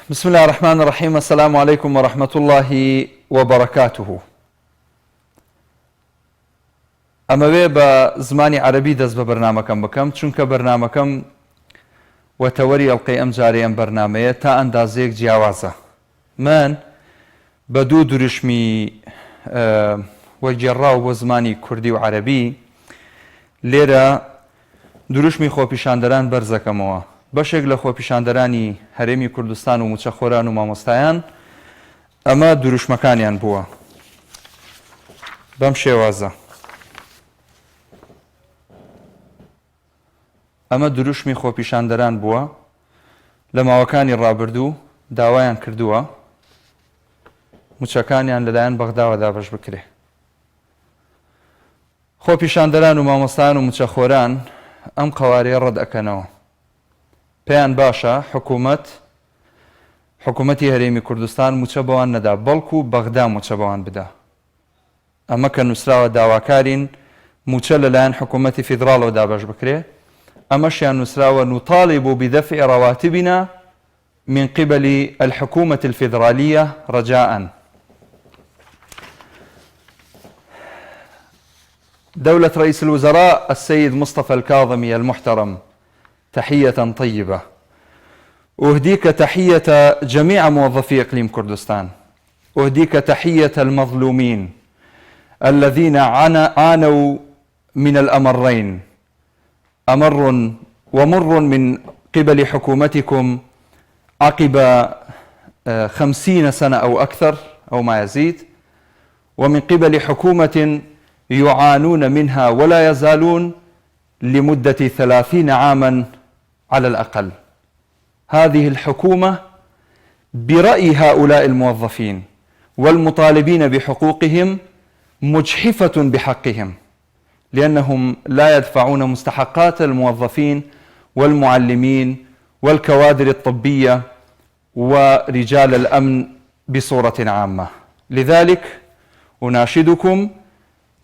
بسم الله الرحمن الرحيم. السلام عليكم ورحمة الله وبركاته. أما بزماني عربي دز ببرنامجكم بكم چونك برنامجكم وتوري القي أم جاري أم برنامج تا أندازيك جیاوازه من بدو درشمي وجراو بزماني كردي وعربي ليرة درشمي خو پیشاندران برزكموا بەشێک لە خۆپیشاندەرانی هەرێمی کوردستان و موچەخۆران و مامۆستایان ئەمە دروشمەکانیان بووە بەم شێوازە. ئەمە دروشمی خۆپیشاندەران بووە لە ماوەکانی ڕابردوو داوایان کردووە موچەکانیان لەلایەن بەغداوە دابەش بکرێ. خۆپیشاندەران و مامۆستایان و موچەخۆران ئەم قەوارەیە ڕەت ئەکەنەوە. پێیان باشە حکوومەتی هەرێمی کوردستان موچە بەوان نەدا بەڵکو بەغدا موچە بەوان بدا. ئەمە کە نووسراوە داواکارین موچە لەلایەن حکوومەتی فیدراڵەوە دابەش بکرێ. ئەمەشیان نووسراوە نطالب بدفع رواتبنا من قبل الحكومة الفيدرالية رجاء. دولة رئيس الوزراء السيد مصطفى الكاظمي المحترم، تحية طيبة. أهديك تحية جميع موظفي إقليم كردستان، أهديك تحية المظلومين الذين عانوا من الأمرين، أمر ومر من قبل حكومتكم عقب 50 سنة أو أكثر أو ما يزيد، ومن قبل حكومة يعانون منها ولا يزالون لمدة 30 عاما على الأقل. هذه الحكومة برأي هؤلاء الموظفين والمطالبين بحقوقهم مجحفة بحقهم، لأنهم لا يدفعون مستحقات الموظفين والمعلمين والكوادر الطبية ورجال الأمن بصورة عامة. لذلك أناشدكم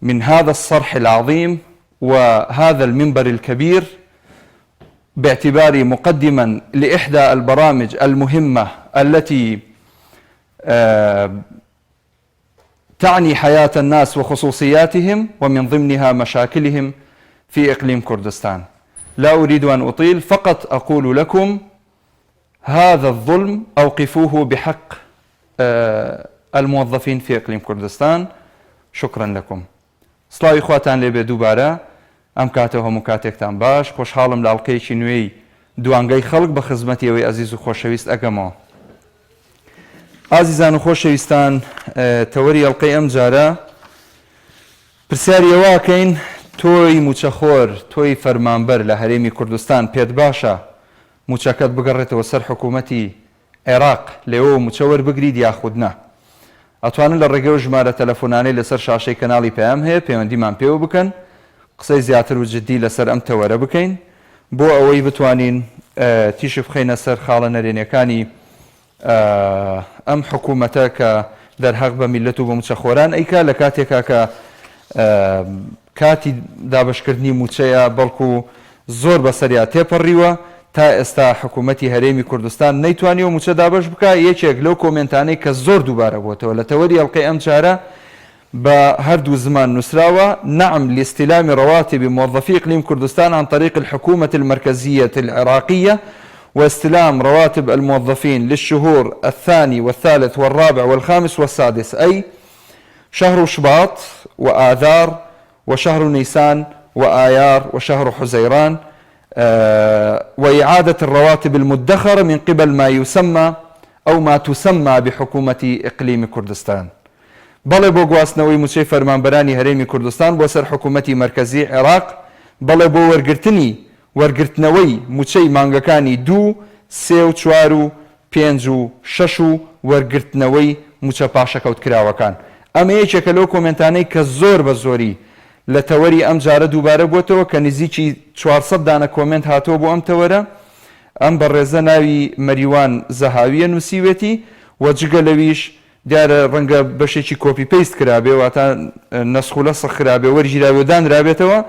من هذا الصرح العظيم وهذا المنبر الكبير باعتباري مقدما لإحدى البرامج المهمة التي تعني حياة الناس وخصوصياتهم ومن ضمنها مشاكلهم في إقليم كردستان. لا أريد أن أطيل، فقط أقول لكم هذا الظلم أوقفوه بحق الموظفين في إقليم كردستان. شكرا لكم. سڵاوی خواتان لێبێ دووبارە ئەم کاتەوە هەموو کاتێکتان باش. خۆشحاڵم لە ئەڵقەیەکی نوێی دوانگەی خەڵک بە خزمەتی ئەوەی ئەزیز و خۆشەویست ئەگەمەوە. ئازیزان و خۆشەویستان، تەوەری ئەڵقەی ئەم جارە پرسیاری ئەوەکەین تۆی موچەخۆر، تۆی فەرمانبەر لە هەرێمی کوردستان پێت باشە موچەکەت بگەڕێتەوە سەر حکوومەتی عێراق لێەوە موچە وەربگریت یاخود نە؟ ئەتوانن لە ڕێگەی ژمارە تەلەفۆنانەی لەسەر شاشەی کەناڵی پەیام هەیە پەیوەندیمان پێوە بکەن، قسەی زیاتر و جددی لەسەر ئەم تەوەرە بکەین بۆ ئەوەی بتوانین تیشف بخەینە سەر خاڵە نەرێنیەکانی ئەم حکوومەتە کە دەرهەق بە میلەت و بە موچەخۆران ئەیکا لە کاتێکا کە کاتی دابشکردنی موچەیە بەڵکو زۆر بەسەریا تێپەڕیوە تا ئێستا حکوومەتی هەرێمی کوردستان نەیتوانیوە موچە دابش بکە. یەکێک لەو کۆمنتانەی کە زۆر دووبارە بووتەوە لە تەوەری ئەڵقەی ئەم جارە بە هەردوو زمان نووسراوە: نعم لاستلام رواتب موظفي إقليم كردستان عن طريق الحكومة المركزية العراقية، واستلام رواتب الموظفين للشهور الثاني والثالث والرابع والخامس والسادس، أي شهر شباط وآذار وشهر نيسان وآيار وشهر حزيران، وإعادة الرواتب المدخرة من قبل ما يسمى أو ما تسمى بحكومة إقليم كردستان. بەڵێ بۆ گواستنەوەی موچەی فەرمانبەرانی هەرێمی کوردستان بۆ سەر حکوومەتی مەرکەزی عێراق، بەڵێ بۆ وەرگرتنەوەی موچەی مانگەکانی 2، 3، 4، 5 و 6 و وەرگرتنەوەی موچە پاشەکەوت کراوەکان. ئەمە یەکێکە لەو کۆمنتانەی کە زۆر بە زۆری لە تەوەری ئەم جارە دووبارە بووتەوە کە نزیکی 400 دانە کۆمنت هاتۆ بۆ ئەم تەوەرە. ئەم بەڕێزە ناوی مەریوان زەهاویە نووسیوێتی و جگە لەویش دیارە ڕەنگە بەشێکی کۆپی پەیست کرابێ واتە نەسخ و لەسخ کرابێ وەرگیراوێ و دانرابێتەوە.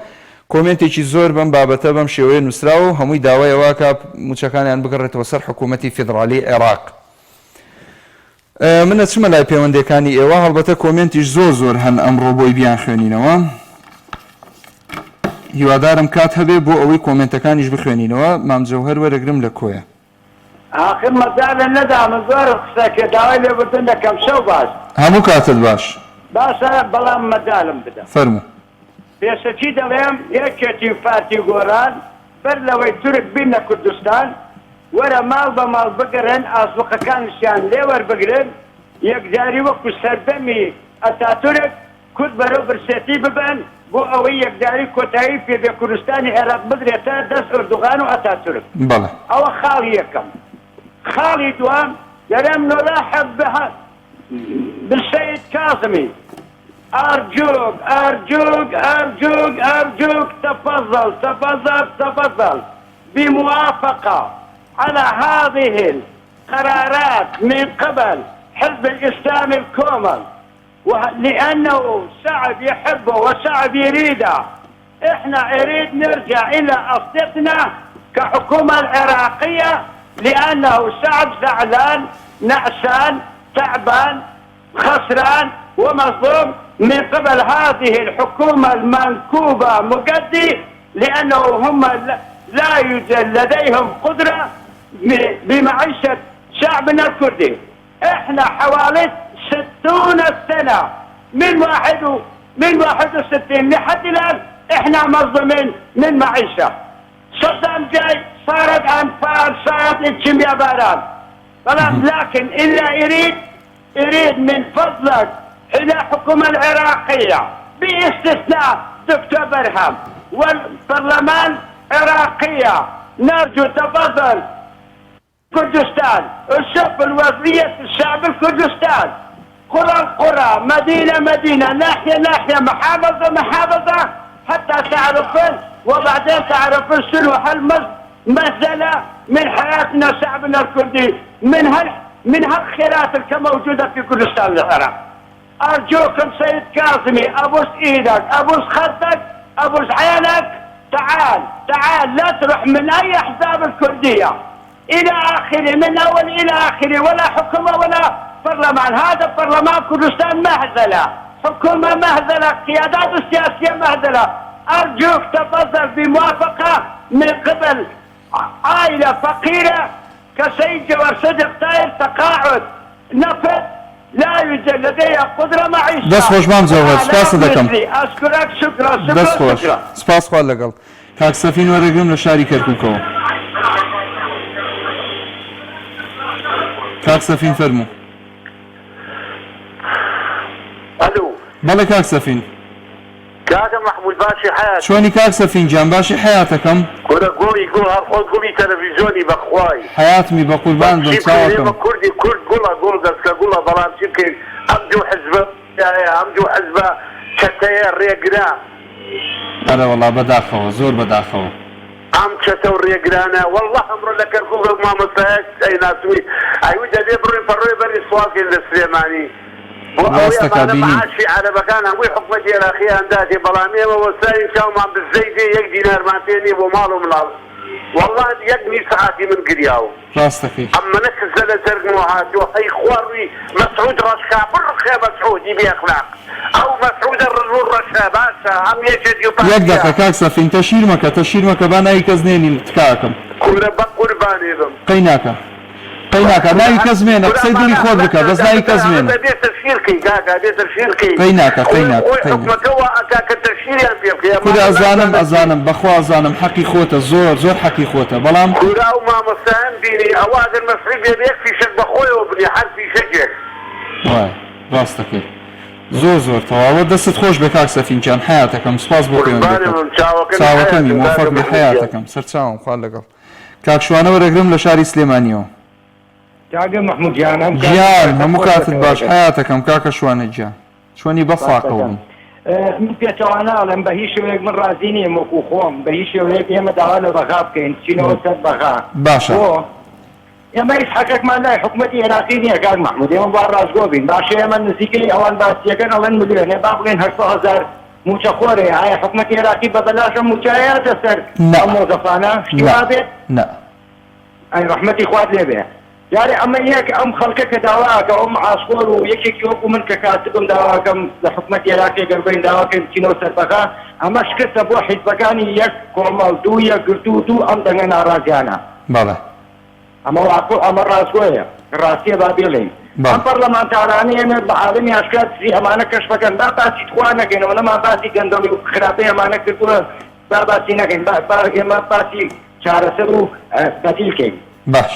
کۆمنتێکی زۆر بەم بابەتە بەم شێوەیە نووسراوە و هەمووی داوای ئەوە کە موچەکانیان بگەڕێتەوە سەر حکوومەتی فیدرالی عێراق. منە چمە لای پەیوەندەکانی ئێوە هەڵبەتە کۆمنتیش زۆر هەن ئەمڕۆ بۆی بیان خوێنینەوە هیوادارم کات هەبێ بۆ ئەوەی کۆمنتەکانیش بخوێنینەوە مامجەوهەر وەرەگرم لە کۆیە آخر مەجالە نەدامە زۆر قسەکە داوای لێبوردن دەکەم شەو باش هەموو کاتت باش باشە بەڵام مەجالم بدە فەرموو پێشەچی دەڵێم یەکێتی پارتی گۆران بەر لەوەی تورک بینە کوردستان وەرە ماڵ بە ماڵ بگەڕێن ئاسوقەکانشیان لێ وەربگرن یەکجاری وەکو سەردەمی ئەتاتورک کورد بەرەو برسێتی ببن بۆ ئەوەی یەکجاری کۆتایی پێبێ کوردستانی عێراق بدرێتە دەست ئەردوغان و ئەتاتورک بەڵێ ئەوە خاڵی یەکەم خاڵی دوام دەرێم نۆلاحە بالسيد كاظمي أرجوك أرجوك أرجوك أرجوك تفضل بموافقة على هذه القرارات من قبل حزب الإسلام الكومل لأنه شعب يحبه وشعب يريده إحنا نريد نرجع إلى أصلنا كحكومة العراقية لأنه شعب زعلان نعسان تعبان خسران ومظلوم من قبل هذه الحكومة المنكوبة مقدي لأنه هم لا يوجد لديهم قدرة بمعيشة شعبنا الكردي. احنا حوالي 60 سنة من 61 لحد الآن احنا مظلومين من معيشة. صدام جاي صارت أنفال صارت الكيمياء باران لكن إلا يريد من فضلك إلى الحكومة العراقية باستثناء دكتور برهم والبرلمان العراقية نرجو تفضل كردستان الشوف الوضعية الشعب الكردستان قرى مدينة ناحية محافظة حتى تعرفون وبعدين تعرفون شنو هالمزلة من حياتنا شعبنا الكردي من هالخيرات الموجودة في كردستان العراق. أرجوكم سيد كاظمي أبوس إيدك أبوس خدك أبوس عينك تعال لا تروح من أي أحزاب الكردية إلى آخره من أول إلى آخره ولا حكومة ولا برلمان. هذا برلمان كردستان مهزلة حكومة مهزلة قيادات السياسية مهزلة. أرجوك تفضل بموافقة من قبل عائلة فقيرة كسيد جوار صدق طاير تقاعد نفط لا يوجد لديها قدرة معيشة. دەست خۆش مام جەوهەر سپاس دەکەم. أشكرك شكرا دەست خۆش سپاس خوا لەگەڵ کاک سەفین وەرەگرم لە شاری کەرکووکەوە. کاک سەفین فەرموو. الو بەڵێ کاک سەفین. كاكا محمود باشي حياتي چۆنی کاک سەفین گیان باشی حیاتەکەم كورا قولي قول هالخوض قولي تلفزيوني بخواي حياتمی بە قوربان بم چاوەکەم كردي كرد قول دسكا قول بلام شبكي امجو حزبه كتاير ريقنا ئەرە وەڵا بەداخەوە زۆر بەداخەوە ام كتاو ريقنا والله امر لك الكوكب ما مستهك اي ناسوي ايوجد يبرو فروا بري سواقي للسليماني ڕاستەکە بینی معاشي على مكان هوي حكمتي الاخير انداتي بلامي ووسائل شاو ما بالزيتي يك دينار ما فيني ومالو ملال والله يقني ساعاتي من قرياو ڕاستەکەی اما نكزل زرق وهاتي وحي خواري مسعود رشكا برخي مسعود يبي اخلاق او مسعود الرشا باشا ام يجد یەک دەقە کاک سەفین تەشیر مەکە با ناوی کەس نێنی تکاکەم كورا بقرباني بم قەی ناکە ناوی کەس مێنە قسەی دڵی خۆت بکە بەس ناوی کەس مێنە قەی ناکە کورا ئەزانم بەخوا ئەزانم حەقی خۆتە زۆر حەقی خۆتە بەڵام كورا ومامۆستایان بینی ئەوادر مەسعود بێت فیشک بەخۆیەوە بنی هەر فیشەکێک وای ڕاستەکەی زۆر تەواوە دەستت خۆش بە کاک سەفینجان حیاتەکەم سپاس بۆ چاوەکەمی موفق بە حیاتەکەم سەرچاوم خوا لەگەڵ کاک شوانە وەرەگرم لە شاری سلێمانیەوە كاكا محمود جان گیان هەموو کاتت باش حیاتەکەم کاکە شوانە گیان چۆنی بەفاقەوم من پێچەواناڵم بە هیچ شوێک من ڕازی نیم وەکو خۆم بە هیچ شێوەیەک ئێمە داوا لە بەغا بکەین چینەوە سەر بەغا باشە ئێمە هیچ حەقێکمان لای حکومەتی عێراقی نییە کاک محمود ئێمە با ڕازگۆ بین باشە ئێمە نزیکەی ئەوان باسیەکەن ئەڵەن ملیۆنێ با بڵێن 800,000 موچە خۆرێ ئایا حکومەتی عێراقی بە بەلاشە موچایەتە سەر ئەم مۆزەفانە شتی وا بێت نە ئەی ڕەحمەتی خوات لێ بێ یاری ئەمە یەک ئەم خەڵکە کە داواکە ئەو معاسکۆر و یەکێکی وەکو من کە کاتبم داواکەم لە حکومەت عێراقی گەربەین داواکەم بچینەوە سەربەخا ئەمە شکستە بۆ حیزبەکانی یەک کۆمەڵ دوو یەک گرتو و دوو ئەم دەنگە ناڕازیانە بەڵێ ئەمە ڕاستگۆیە ڕاستیە با بێڵێن ئەم پەرلەمانتارانە ئێمە بە عالمی ئاشکرا دزی ئەمانە کەشفەکەن با باسی تخوا نەکەینەوە نەمان باسی گەندەڵی و خراپەی ئەمانە کردووە با باسی نەکەین ئێمە باسی چارەسەر و بەدیلکەین باش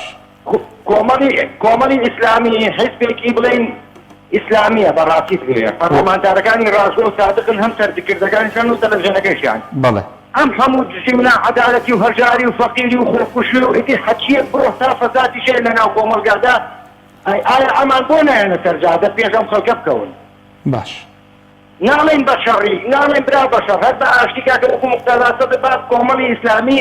کۆمەڵی ئیسلامی حیزبێکی بڵێن ئیسلامیە بەڕاستی بێ پەرلەمانتارەکانی ڕاستگۆ و صادقن هەم سەردەکردەکانیشان و تەلەڤیزیۆنەکەیشیان بەڵێ ئەم هەموو دزی و ناعەدالەتی و هەرجاری و فەقیری و خۆکوشی و ئیدی حەچیەک بڕۆ تا فەسادی شێ لەناو کۆمەڵگادا ئایا ئەمان بۆ نایەنە سەرجادە پێش ئەم خەڵکە بکەون باش ناڵێن بە شەڕی ناڵێن برا بە شەڕ هەر بە ئاشتی کاکە وەکو موختار سەد باب کۆمەڵی ئیسلامی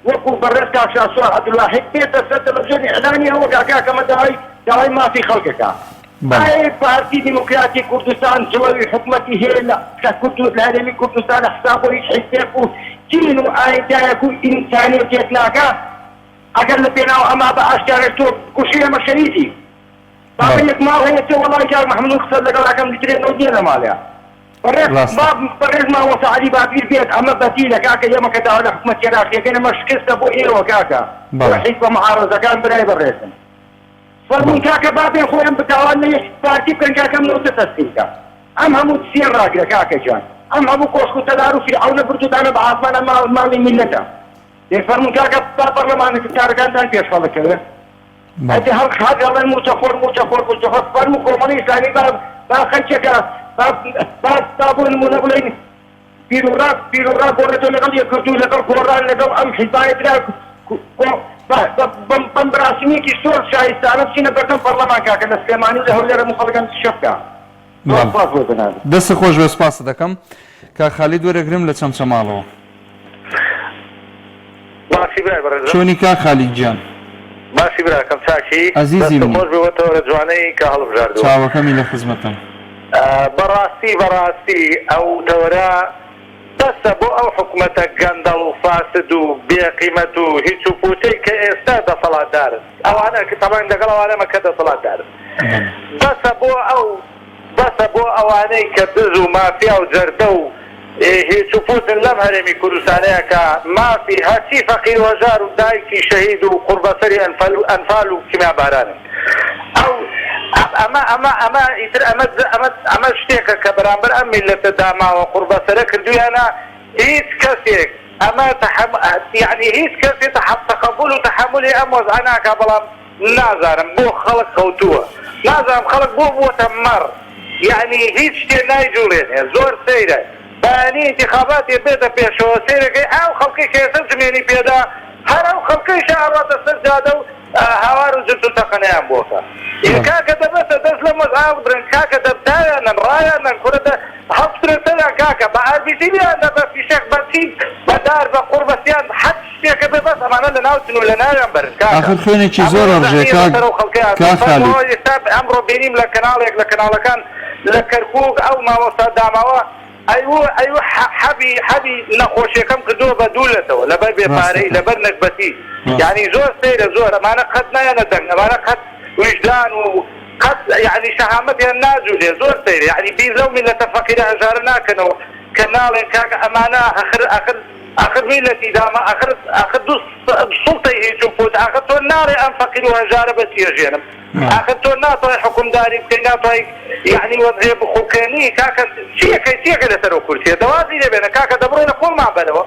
وەکو بەڕێز کاک شاسوار عەبدوڵواحید بێتە سەر تەلەڤیزیۆنی ئەعلانی ئەوە کاکەمە داوای مافی خەڵکەکە ئایا پارتی دیموکراتی کوردستان جوڵەوی حکومەتی هەیە لە هەرێمی کوردستان حساب و هیچ حیزبێک و دین و ئایندایەک و ئینسانیەتێک ناکە ئەگەر لە پێناو ئەما بە ئاشکارێک تۆ کوشی ئەمە شەریدی بابا یەک ماڵ هەیە تێ وەڵای کاک محەممەد قسە لەگەڵ ئەەکەم دیترێنەوە دێنە ماڵەیە بەڕێز ماوەسە عەلی بابیر بێت ئەمە بەتیلە کاکە ئێمە کە داوا لە حکومەت عێراقیەکەن ئەمە شکستە بۆ ئێوە کاکە حیزبە مەعارەزەکان برای بەڕێزن فەرمون کاکە بابێن خۆیان بتاوان لە یەک پارتی بکەن کاکەم نەوتە تەسلیمکە ئەم هەموو سێ ڕاگرە کاکە جان ئەم هەموو کۆشک و تەدار و فیرعەونە بردوودانە بە ئاسمانە ماڵی میلەتە فەرمون کاکە با پەرلەمانەکارەکانتان پێشخەڵەکەوێ هەدی هەڵخەڵەن موچەخۆر فەرموو کۆمەڵی ئیسلامی با خەلکێکە با بۆ نمونە بڵێن پیرۆڕا گۆڕێتەوە لەگەڵ یەکگرتوو لەگەڵ گۆڕان لەگەڵ ئەم حیزبایە درا بەم بەراسمیەکی زۆر شایستانە بچینە بەکەم پەرلەمان کاکە لە سلێمانی و لە هەولێرە مخەڵەکان شەبکە دەستە خۆش بێ سپاس دەکەم کاک خالید وەرەگرم لە چەمچەماڵەوە باشی برای بەڕێز چۆنی کاک خالید گیان باشی براکەم چاکی عەزیزی من خۆش بێتەوە لە جوانەی کە هەڵبژاردووە چاوەکەمی لە خزمەتم بەڕاستی ئەو دەورە دەستە بۆ ئەو حکومەتە گەندەڵ و فاسد و بێقیمەت و هیچ و پوچەی کە ئێستا دەسەڵاتدارن ئەوانە کە تەمان لەگەڵ ئەوانەمە کە دەسەڵاتدارن دەستە بۆ ئەوانەی کە دز و مافیا و جەردە و هیچ و پوچن لەم هەرێمی کوردستانەیە کە مافی هەرچی فەقیر و هەژار و دایکی شەهید و قوربەسەری ئەنفال و کیمیا بارانن ئەمە شتێکە کە بەرامبەر ئەم میلەتە داماوە قوربەسەرە کردویانە هیچ کەسێک ئەمە یعنی هیچ کەسێک تەقەبول و تەحملی ئەم وەزعە ناکا بەڵام نازانم بۆ خەڵک خەوتووە نازانم خەڵک بۆ بووەتە مەڕ یعنی هیچ شتێ نایجوڵێنێ زۆر سەیرە بەیانی انتخاباتی بێتە پێشەوە سەیرەکەی ئەو خەڵکی کە ئێستا جمێنی پێدا هەر ئەو خەڵکەیش ئاڕاتە سەر جادە و هاوار و جرت و تەقەنەیان بۆکە کاکە دەبێتە دەست لە مەزعا بدرن کاکە دەبدایانن ڕایانن کورەدە هەڵبترێتەیان کاکە بە ئاربیسیلیاندا بە فیشێک بەچین بەدار بە قوربەسیان حەج شتێکە بێ بەس ئەمانە لە ناوچن و لە ناویان بەرن ئاخر خوێنێکی زۆر ڕژێ کاک خالید ئەمڕۆ بینیم لە کەناڵێک لە کەناڵەکان لە کەرکووک ئەو مامۆستا داماوە ئەیوە حەبی نەخۆشیەکەم کردووە بە دوولەتەوە لەبەر بێپارەی لەبەر نەکبەتی یعنی زۆر سەیرە زۆر ئەمانە قەت نایەنە دەنگ ئەمانە قەت وجدان و قەت یعنی شەهامەتیان ناجوولێ زۆر سەیرە یعنی بیر لەو میلەتە فەقیرە هەژارە ناکەنەوە کە ناڵێن کاکە ئەمانە ئاخر میلەتی داما ئاخر دوو سوڵتەی هیچ و پوت ئاخر تۆ ناڕێ ئەم فەقیر و هەژارە بەچێژێنم ئاخر تۆ ناتوانێت حکومداری بکەی ناتوانێت یعنی وەزعێ بخۆکێنی کاکە چیەکەی لەسەر کورسیە دەوازی لێبێنە کاکە دەبڕێنە خۆڵمان بەرەوە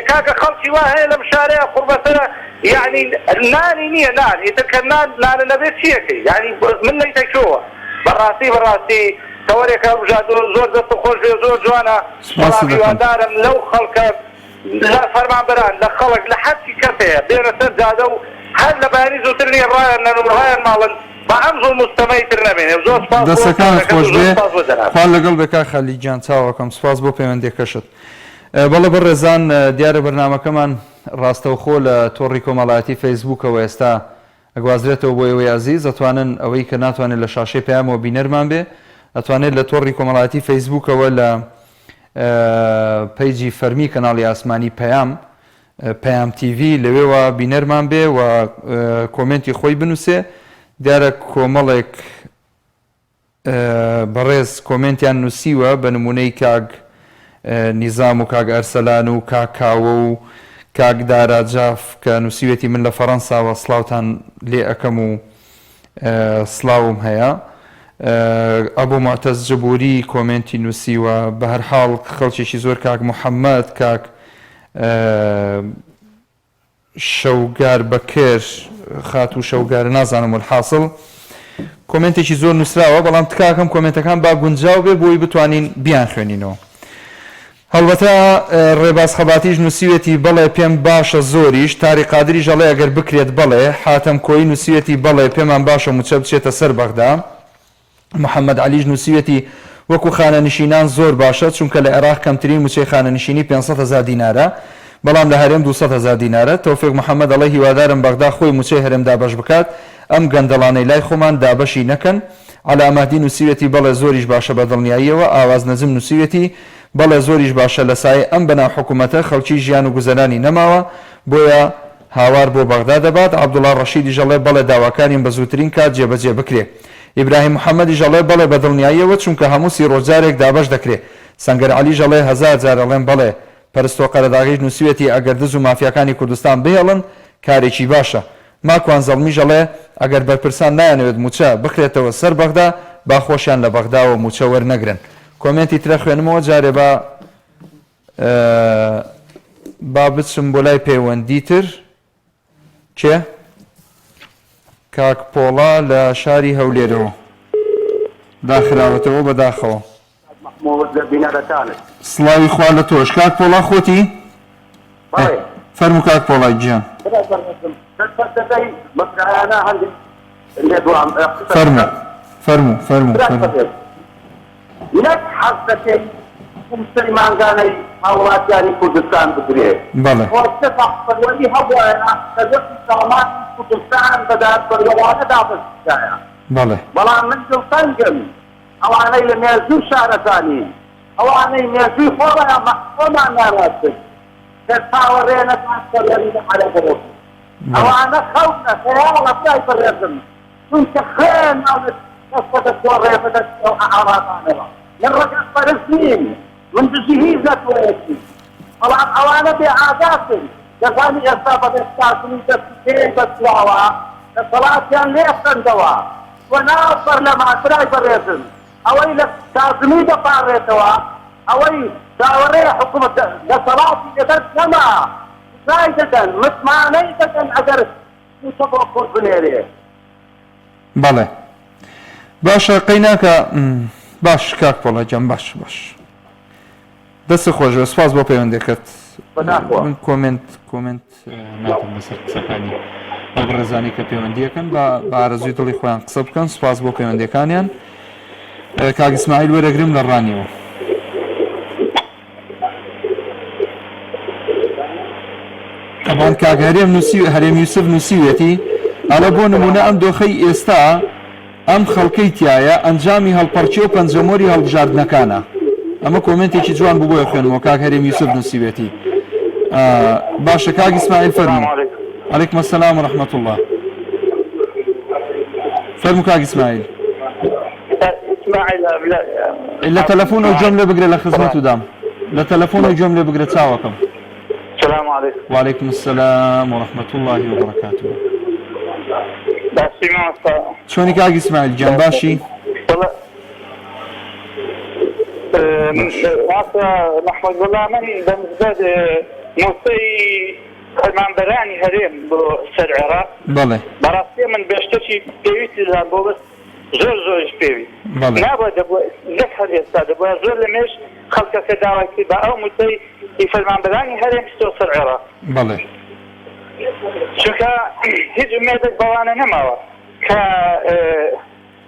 کاکە خەڵکی وا هەیە لەم شارەیە قوربەسەرە یعنی نانی نییە نان ئیتر کە نانە نەبێت چیەکەی یعنی من نەیتەکەوە بەڕاستی تەوەرێکە زۆر دەست خۆش بێ زۆر جوانە بەڵام هیوادارم لەو خەڵکە لە فەرمانبەران لە خەڵک لە حەچی کەسەیە بێنە سەر جادە و هەر لە بەیانی زووتر نییە ڕایان نەنوڕایان ماڵن بە ئەم زۆر مستەمەی تر نەبێنێ زۆر دەستەکانت خۆش بێ خوان لەگەڵ بێ کاک خەلیل گیان چاوەکەم سپاس بۆ پەیوەندیەکەشت بەڵێ بەڕێزان دیارە بەرنامەکەمان ڕاستەوخۆ لە تۆڕی کۆمەڵایەتی فەیسبووکەوە ئێستا ئەگوازرێتەوە بۆ ئێوەی عەزیز ئەتوانن ئەوەی کە ناتوانێت لە شاشەی پەیامەوە بینەرمان بێ ئەتوانێت لە تۆڕی کۆمەڵایەتی فەیسبووکەوە لە پیجی فەرمی کەناڵی ئاسمانی پەیام پەیام تیڤ لەوێوە بینەرمان بێ و کۆمنتی خۆی بنووسێ دیارە کۆمەڵێک بەڕێز کۆمنتیان نووسیوە بە نمونەی کاک نیزام و کاک ئەرسەلان و کاک کاوە و کاک داراجاف کە نووسیوێتی من لە فەڕەنساوە سڵاوتان لێ ئەەکەم و سڵاوم هەیە ئەبوو معتەز جەبووری کۆمنتی نووسیوە بە هەر حاڵ خەڵکێکی زۆر کاک محەممەد کاک شەوگار بەکر خات و شەوگار نازانم الحاصل کۆمنتێکی زۆر نووسراوە بەڵام تکاکەم کۆمنتەکان با گونجاو بێ بۆی بتوانین بیان خوێنینەوە هەڵبەتە ڕێباز خەباتیش نووسیوێتی بەڵێ پێم باشە زۆریش تاری قادری ژەڵێ ئەگەر بکرێت بەڵێ حاتەم کۆی نووسیوێتی بەڵێ پێمان باشە موچە بچێتە سەر بەغدا محەممەد علیش نووسیوێتی وەکو خانە نشینان زۆر باشە چونکە لە عێراق کەمترین موچەی خانە نشینی 500,000 دینارە بەڵام لە هەرێم 200,000 دینارە تەوفیق محەممەد ئەڵێ هیوادارم بەغدا خۆی موچەی هەرێمدا بەش بکات ئەم گەندەڵانەی لای خۆمان دابەشی نەکەن عەلامەدی نووسیوێتی بەڵێ زۆریش باشە بە دڵنیاییەوە ئاواز نەزم نووسیوێتی بەڵێ زۆریش باشە لە سایە ئەم بەناو حکوومەتە خەڵکی ژیان و گوزەرانی نەماوە بۆیە هاوار بۆ بەغدا دەبات عەبدوڵڵا ڕەشیدی ژەڵێ بەڵێ داواکانیم بە زووترین کات جێبەجێ بکرێ ئیبراهیم محەممەدی ژەڵێ بەڵێ بە دڵنیاییەوە چونکە هەموو ڕۆژجارێک دابەش دەکرێت سەنگەر عەلی ژەڵێ هەزار جار ئەڵێن بەڵێ پەرستۆ قەرەداغیش نووسیوێتی ئەگەر دز و مافیەکانی کوردستان بهێڵن کارێکی باشە ماکوان زەڵمی ژەڵێ ئەگەر بەرپرسان نایانەوێت موچە بخرێتەوە سەر بەغدا با خۆشیان لە بەغداوە موچە وەرنەگرن کۆمنتی ترە خوێنمەوە جارێ با بچم بۆ لای پەیوەندی تر کێ کاک پۆڵا لە شاری هەولێرەوە داخراوەتەوە بەداخەوە سڵاوی خوا لە تۆش کاک پۆڵا خۆتی فەرموو کاک پۆڵای گیان فەرموو لەک حەزەکەی مسلمانگانەی هاوڵاتیانی کوردستان بگرێت بەڵێ هەبووە کەزەکی ساڵمانی کوردستان بەدادبەروەوانە دابەستایە بەڵام من دڵتەنگم ئەوانەی لە مێزوو شارەکانی ئەوانەی مێزووی خۆمان ناڕاستن کە چاوەڕێنەکان سەرێنی عەرەبەوە ئەوانە خەونە خەیاڵە برای بەڕێزم چونکە خێن ناوێت ڕێبدە ئاڕاتانەوە من ڕەگەت پەرست نیم من دژی هیچ نەتوانێتی بەڵام ئەوانە بێعاداتن دەزانی ئێستا بەدەستکردنی دەستی پێی بەسلاوە دەسەڵاتیان لێ بکەندەوە وە ناو پەرلەمان برای بەڕێزم ئەوەی لە کازمی دەپارڕێتەوە ئەوەی داوەڕێ حکوومەت دەسەڵاتی دەدەن نەما زای دەدەن متمانەی دەدەن ئەگەر موچە بۆ کورد بنێرێ بەڵێ باشە قەیناکە باش کاک پۆڵە گیان باش دەستە خۆشەوە سپاس بۆ پەیوەندەکەت من کۆمنت ناتم لەسەر قسەکانی ئەو بەڕێزانی کە پەیوەندیەکەن بە ئارەزووی دڵی خۆیان قسە بکەن سپاس بۆ پەیوەندەکانیان کاک ئیسماعیل وەرەگرم لە ڕانیەوە ئەوان کاک هەرێم یوسف نووسیوێتی ئەڵە بۆ نمونە ئەم دۆخەی ئێستا ئەم خەڵکەی تایە ئەنجامی هەڵپەرچی و پەنجەمۆری هەڵبژاردنەکانە ئەمە کۆمنتێکی جوان بوو بۆیە خوێنمەوە کاک هەرێم یوسف نووسیوێتی باشە کاک ئیسماعیل فەرموو عەلەیکم ئەسسەلام وەڕەحمەتوڵڵاه فەرموو کاک ئیسماعیل لە تەلەفۆن و جۆم لێ بگرێ لە خزمەت و دام لە تەلەفۆن و جۆم لێ بگرێ چاوەکەم السلام عليكم وعليكم السلام ورحمة الله وبركاته شلونك كاك اسماعيل جان باشي؟ محمد والله من بمزداد موسي المنبراني هريم بسر العراق بله براسي من بيشتشي بيوتي لها بو بس زور بيوي نابد لك هذه السادة بو زور لمش خلقك دعوة با او موسي في المنبراني هريم بسوس العراق بله چونکە هیچ ئومێدێک بەوانە نەماوە کە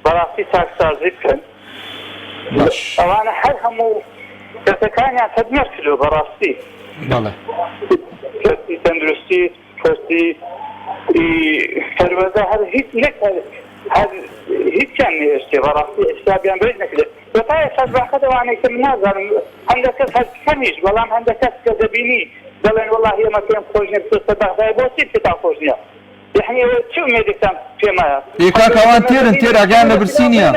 بەڕاستی چاکسازی بکەن ئەوانە هەر هەموو کەسەکانیان تەدمێر کردو بەڕاستی کەسی تەندروستی کەسی پەروەردە هەر هیچیان نێشتێ بەڕاستی حسابیان بەرز نەکردێت بەتای ئێستا باخە دەوانەی تر نازانم هەندە کەس هەمیش بەڵام هەندە کەس کە دەبینی دەڵێن وەڵڵاهی ئێمە پێم خۆش نییە بچۆتە بەغداد بۆچی پێتان خۆش نییە یعنی چ ئومێدێکتان پێمایە کاکەوان تێرن تێراگیان لە برسی نییە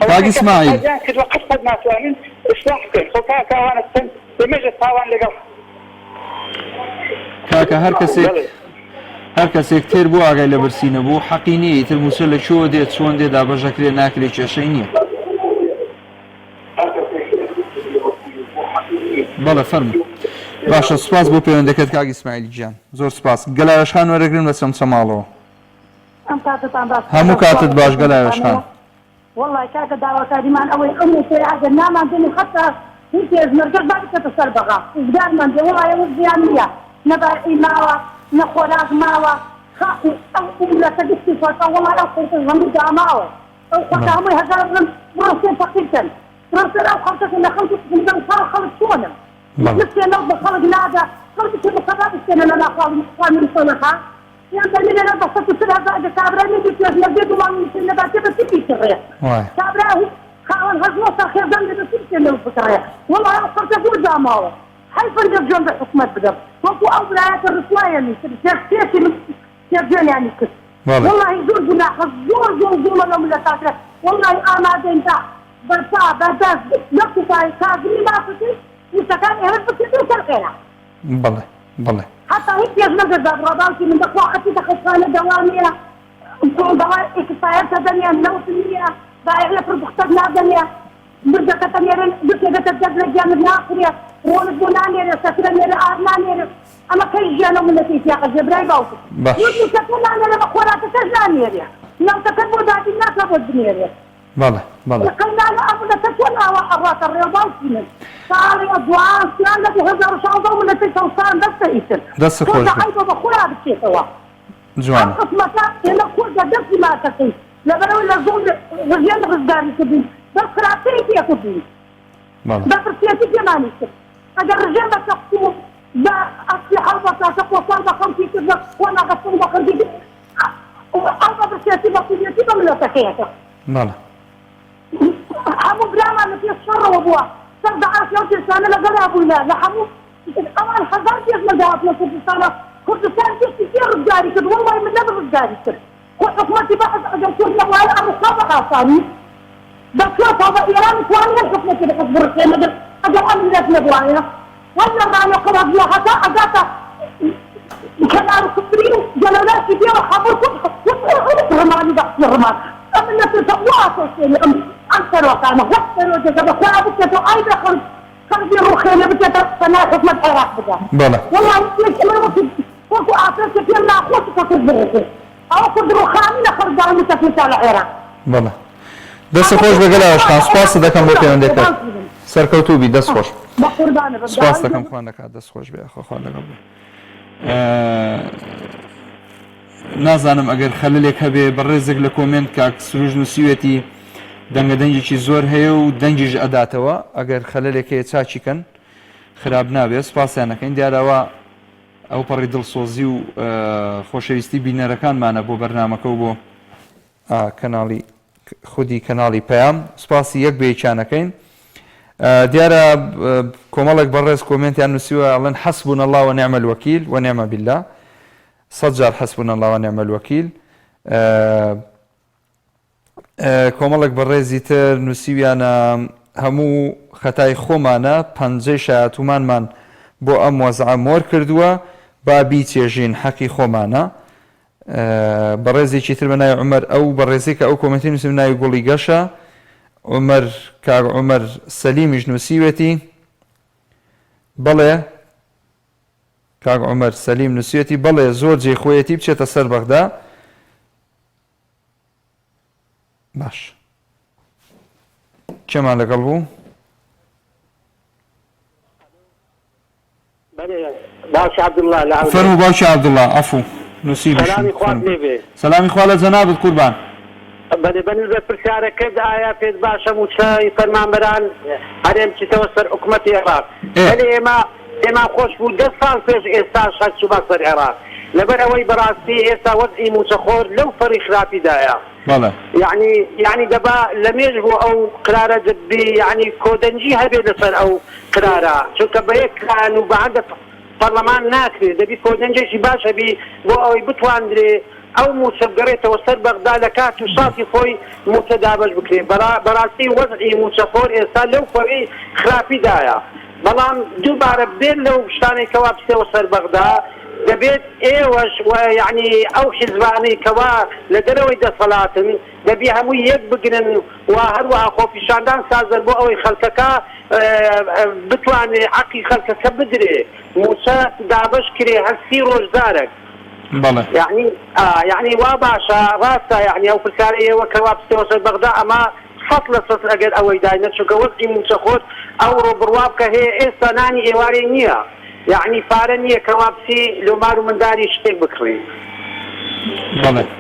کاک ئیسماعیل کردوە قەت ناتوانین ئیسلاح بکەین خۆ کاکەوانە چەند دەمێژە تاوان لەگەڵ کاکە هەر کەسێک تێر بوو ئاگای لە برسی نەبوو حەقی نییە ئیتر مووسە لە چۆ دێت چۆن دێت دابەژەکرێ ناکرێت کێشەی نییە بەڵێ فەرموو باشە سوپاس بۆ پەیوەندەکەت کاک ئیسماعیل گیان زۆر سوپاس گەلاوێشخان وەرەگرن بە چەمچەماڵەوە هەموو کاتت باش گەلاوێشخان والله کاکە داواکاریمان ئەوەی ئەمێ ئەگەر ناماندنی حتا هیچ هێزمەرگەر بکەتە سەر بەغا ئیزگارمان دێ وڵای ئەوە زیان نییە نەبارئی ماوە نە خۆراک ماوە ئەو ملەتە گشتی خۆشە وڵای ئەو خۆشە هەموو داماوە ئەو خۆشە هەمووی هەزار بن ڕۆستێ فەقیرکەن ڕۆستەر ئەو خەڵکەکە لە خەڵکی بکەن خەڵک چۆنن نستێنە بە خەڵک نادا خەڵکی پێ بەخەبا بستێنە لە ناخوامی سۆنەخا یان دەمێنێنە بە 100,000 کابرای نێتی پێشمەرگێت وڵام نەباتێ بە چی پیشڕێ کابرای خاوەن هەزمۆ سەرخێزان لە بە چی بستێنەوە بکڕێ وڵای ئەو خەڵکە دوور داماوە حیفەن دەبجۆن بە حکومەت بدەم وەکو ئەو برایەتە ڕسوایەنی تێکی تێبجێنیانی کرد وڵی زۆر گوناحە زۆر زۆڵمە لەو ملەتاکرێ وڵی ئامادەین تا بەرپا بەردەست نەقوتای کاگری مافتی وشەکان ئێرە بکرد و سەرخێرە بەڵێ حتا هیچ پێشمەرگە ڕاداوکی من دەخواقەتی دەخەسانە دەوامەیە دەوای ئێکسپایەتە دەنیە نەوت نییە بایە لە پربختەت نادەنیە مردەکەتە نێرن بکێدەتە دەست لە گیانت ناخورێ ڕۆڵت بۆ نانێرە سەکرە نێرە ئار نانێرە ئەمە کەی ژیانە منەتی تیاقە جێبرای باوکت یوتیکەکە نانێرە بە خۆراکەکەش نانێرێ ناوتەکەت بۆ دادی ناکە بۆ بنێرێ قەینانە ئەمونەتە چۆن ئاوا ئەڕاتە ڕێو باوکی من ساڵی ئەدوان سیان لە 2016 منەتی تەوسان دەستە ئیتر دەستە خۆش ئەیبە بە خۆرا بچێتەوە ئەم قسمەتە ئێمە خۆرگە دەستی ماکەکەی لەبەرەوەی لە زۆر ڕژێن ڕزگاری کردین بەس خراپەی پێکردین بە پرسیەتی پێمانی کرد ئەگەر ڕژێن بە تەقسیم بە ئەسلی هەڵبەتاکە قۆسان بە خەڵکی کرد بە خۆ ناغەستن بە خەڵکی ئەو بە پرسیەتی بە قوزیەتی بە ملەتەکەیەکە هەموو برامان لە پێش شەڕەوە بووە سەر بە ئاسیا و کێشانە لەگەڵا بووینە لە هەموو ئەوان هەزار پێشمەرگەهات لە کوردستانە کوردستان گشتی پێ ڕزگاری کرد وەڵڵای من نەبە ڕزگاری کرد خۆ حکومەتی بەحەز ئەگەر کورد نەبوایە ئەڕووخا بە ئاسانی بەکوێتەوە بە ئێران توانیان حکومەتی بەحەز بڕسێنە ئەگەر ئەم ملەت نەبوایە وەلا ڕانە قەڵابیە هەتا ئەگاتە کەنار و کوفری و جەلەلاتی پێوە خەبر کورد ڕمانی بەحسی ڕمان ئەم ملەتە واتۆشێنی ئەم سەرۆکانە وەک سەرۆکێکە بەخوا بکێتەوە ئای بەخەڵ خەڵکی ڕوخێنە بکێتە سەنای حکومەت عێراق بدە وەڵا وەکو ئافرەتە پێم ناخۆش کە کورد بڕێتێ ئەوە کورد ڕوخانی لە خەڵداوی تەکلیتا لە عێراق دەستە خۆش بەگەلاوەشخان سوپاس دەکەم بۆ پەیوەندەکەت سەرکەوتووبی دەست خۆش سوپاس دەکەم خوان دەکات دەست خۆش بێ خوان دەکەم نازانم ئەگەر خەلەلێک هەبێ بەڕێزێک لە کۆمنت کاک سروژ نووسیوێتی دەنگە دەنگێکی زۆر هەیە و دەنگیش ئەداتەوە ئەگەر خەلەلێک هەیە چاچیکەن خراپ نابێت سوپاسیانەکەین دیارەوە ئەو پەڕی دڵسۆزی و خۆشەویستی بینەرەکانمانە بۆ بەرنامەکە و بۆ کەناڵی خودی کەناڵی پەیام سوپاسی یەک بێچانەکەین دیارە کۆمەڵێک بەڕێز کۆمنتیان نووسیوە ئەڵێن حەسبونا الله ونعم الوەکیل ونعم بالله 100 جار حەسبونا الله ونعم الوەکیل کۆمەڵێک بەڕێزی تر نووسیویانە هەموو خەتای خۆمانە پەنجەی شایەتومانمان بۆ ئەم وەزعە مۆر کردووە با بیچێژین حەقی خۆمانە بەڕێزێکی تر بە ناوی عومەر ئەو بەڕێزی کە ئەو کۆمنتی نووسی بە ناوی گوڵی گەشە عومەر کاک عومەر سەلیمیش نووسیوێتی بەڵێ کاک عومەر سەلیم نووسیوێتی بەڵێ زۆر جێخۆیەتی بچێتە سەر بەغدا باش کێمان لەگەڵ بوو باوکی عەبدوڵڵا فەرموو باوکی عەبدوڵڵا عەفوو نووسی سەلامی خوا لە جەنابت قوربان بەنسبە پرسیارەکەت ئایا پێت باشە موچەی فەرمانبەران هەرێم چیتەوە سەر حکومەتی عێراق وەلی ئێمە خۆش بوو 10 ساڵ پێش ئێستا شەچوومە سەر عێراق لەبەر ئەوەی بەڕاستی ئێستا وەزعی موچەخۆر لەو فەڕی خراپیدایە يعني دابا لميج بو او قراره دبي يعني كودنجي هبي لسر او قراره شو كبيك كانوا بعد برلمان ناكري دبي كودنجي شي باش هبي بو او بتواندري او مسبقريته وسر بغداد لكات وصافي خوي متدابج بكري براسي وضعي متفور انسان لو فري خرافي دايا بلان دوباره بدين لو شتاني كوابسي وسر بغداد دبيت ايوش ويعني او حزباني كوا لدروي دصلاتن دبي همو يبقن وهروها خوفي شاندان سازر بو او خلككا بتواني عقي خلككا بدري موسى دابش كري هالسي روجدارك يعني واباشا راسا يعني او فلكاريه وكوابسي وسر بغداد اما فصل اجد او داينا شو قوتي متخوت او بروابكا هي انساناني ايواري نيه يعني فارنية كوابسي لو مارو من داري شتيك بكري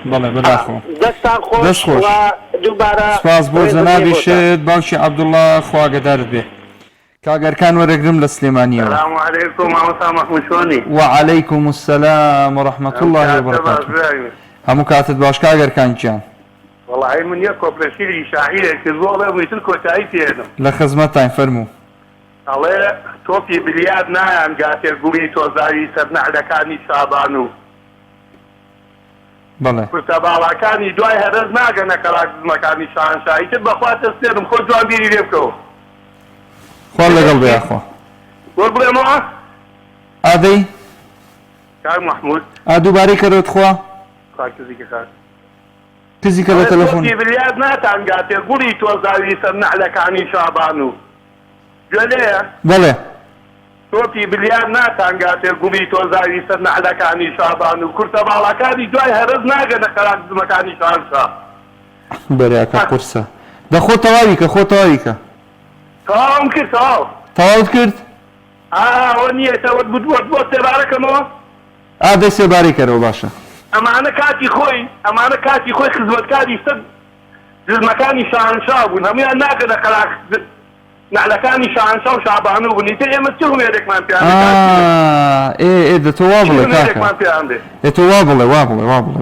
بله بداخو دستان خوش ودوباره سپاس بۆ جەنابی شێت باوکی عەبدوڵڵا خوا گەدارت بێ کاگەرکان وەرەگرم لە سلێمانیەوە السلام عليكم مامۆستا مەحموود چۆنی وعەلەیکم السەلام وەڕەحمەتوڵڵاهی وبەرەکاتوه هەموو کاتت باش کاگەرکان گیان والله من یەک کۆپرەسیری شاعیرێک کردبووە ئەڵێ ویتر کۆتایی پێدەم لە خزمەتتان فەرموو ئەڵێ تۆپی بلیاد نایان گاتێ گوڵی تۆزاوی سەرنەعلەکانی شابان و کورتەباڵەکانی دوای هەرز ناگەنە کەڵاکزمەکانی شاهنشاهی تر بەخوا تەستێنم خۆ جوان بیری لێ بکەوە خوا لەگەڵ بێ خۆ وەر بڵێمەوە ئادەی کار محمود دووبارەی کەرێت خوا کزیکە لە تەلەفۆن تۆپی بلیاد ناتان گاتێ گوڵی تۆزاوی سەرنەعلەکانی شابان و گوێلەیە بەڵێ تۆپی بلیار ناتانگاتێ گوڵی تۆزاوی سەرنەعلەکانی شابان و کورتەباڵەکانی دوای هەرز ناگەنە خەراکزمەکانی شاهنشا بەریاکە قورسە دەخۆ تەواوی کە خۆ تەواوی کە تەواوم کرد تەواوت کرد ئەوە نییە تەوت بووە بۆ سێبارەکەمەوە ئادەی سێبارەی کەرەوە باشە ئەمانە کاتی خۆی خزمەتکاری سەر جزمەکانی شاهنشا بوون هەمویان ناگەنە خەراک نعلەکانی شاهنشا و شابان و بوونی تر ئێمە چ هومێرێکمان پێیان دەتۆ وا بڵێ دەتۆ وا بڵێ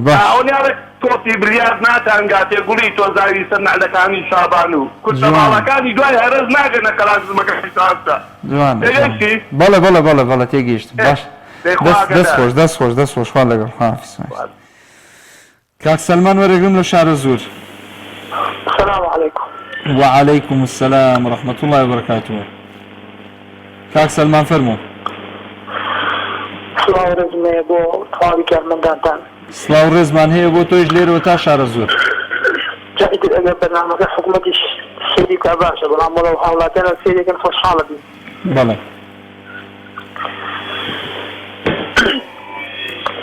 باش ئەوەنیارێک تۆپی بریار ناتانگاتێ گوڵی تۆزاوی سەر نعلەکانی شابان و کورتەباڵەکانی دوای هەرز ناگەنە کەلاکزمەکانی شاهنشا بەڵێ تێگەیشتم باش دەست خۆش خوا لەگەڵ حافیز کاک سەلمان وەرەگرم لە شارە زۆر السلام عليكم وعليكم السلام ورحمة الله وبركاته كاك سلمان فرمو سلاو رزمه بو تواوی کارمەندانتان سلاو ڕێزمان هەیە بۆ تۆیش لێرەوە تا شارە زۆر جایتر ئەگەر بەرنامەکە حکوومەتیش سێری کا باشە بەڵام بەڵەو هاوڵاتیانە سێریەکەن خۆشحاڵە بین بەڵێ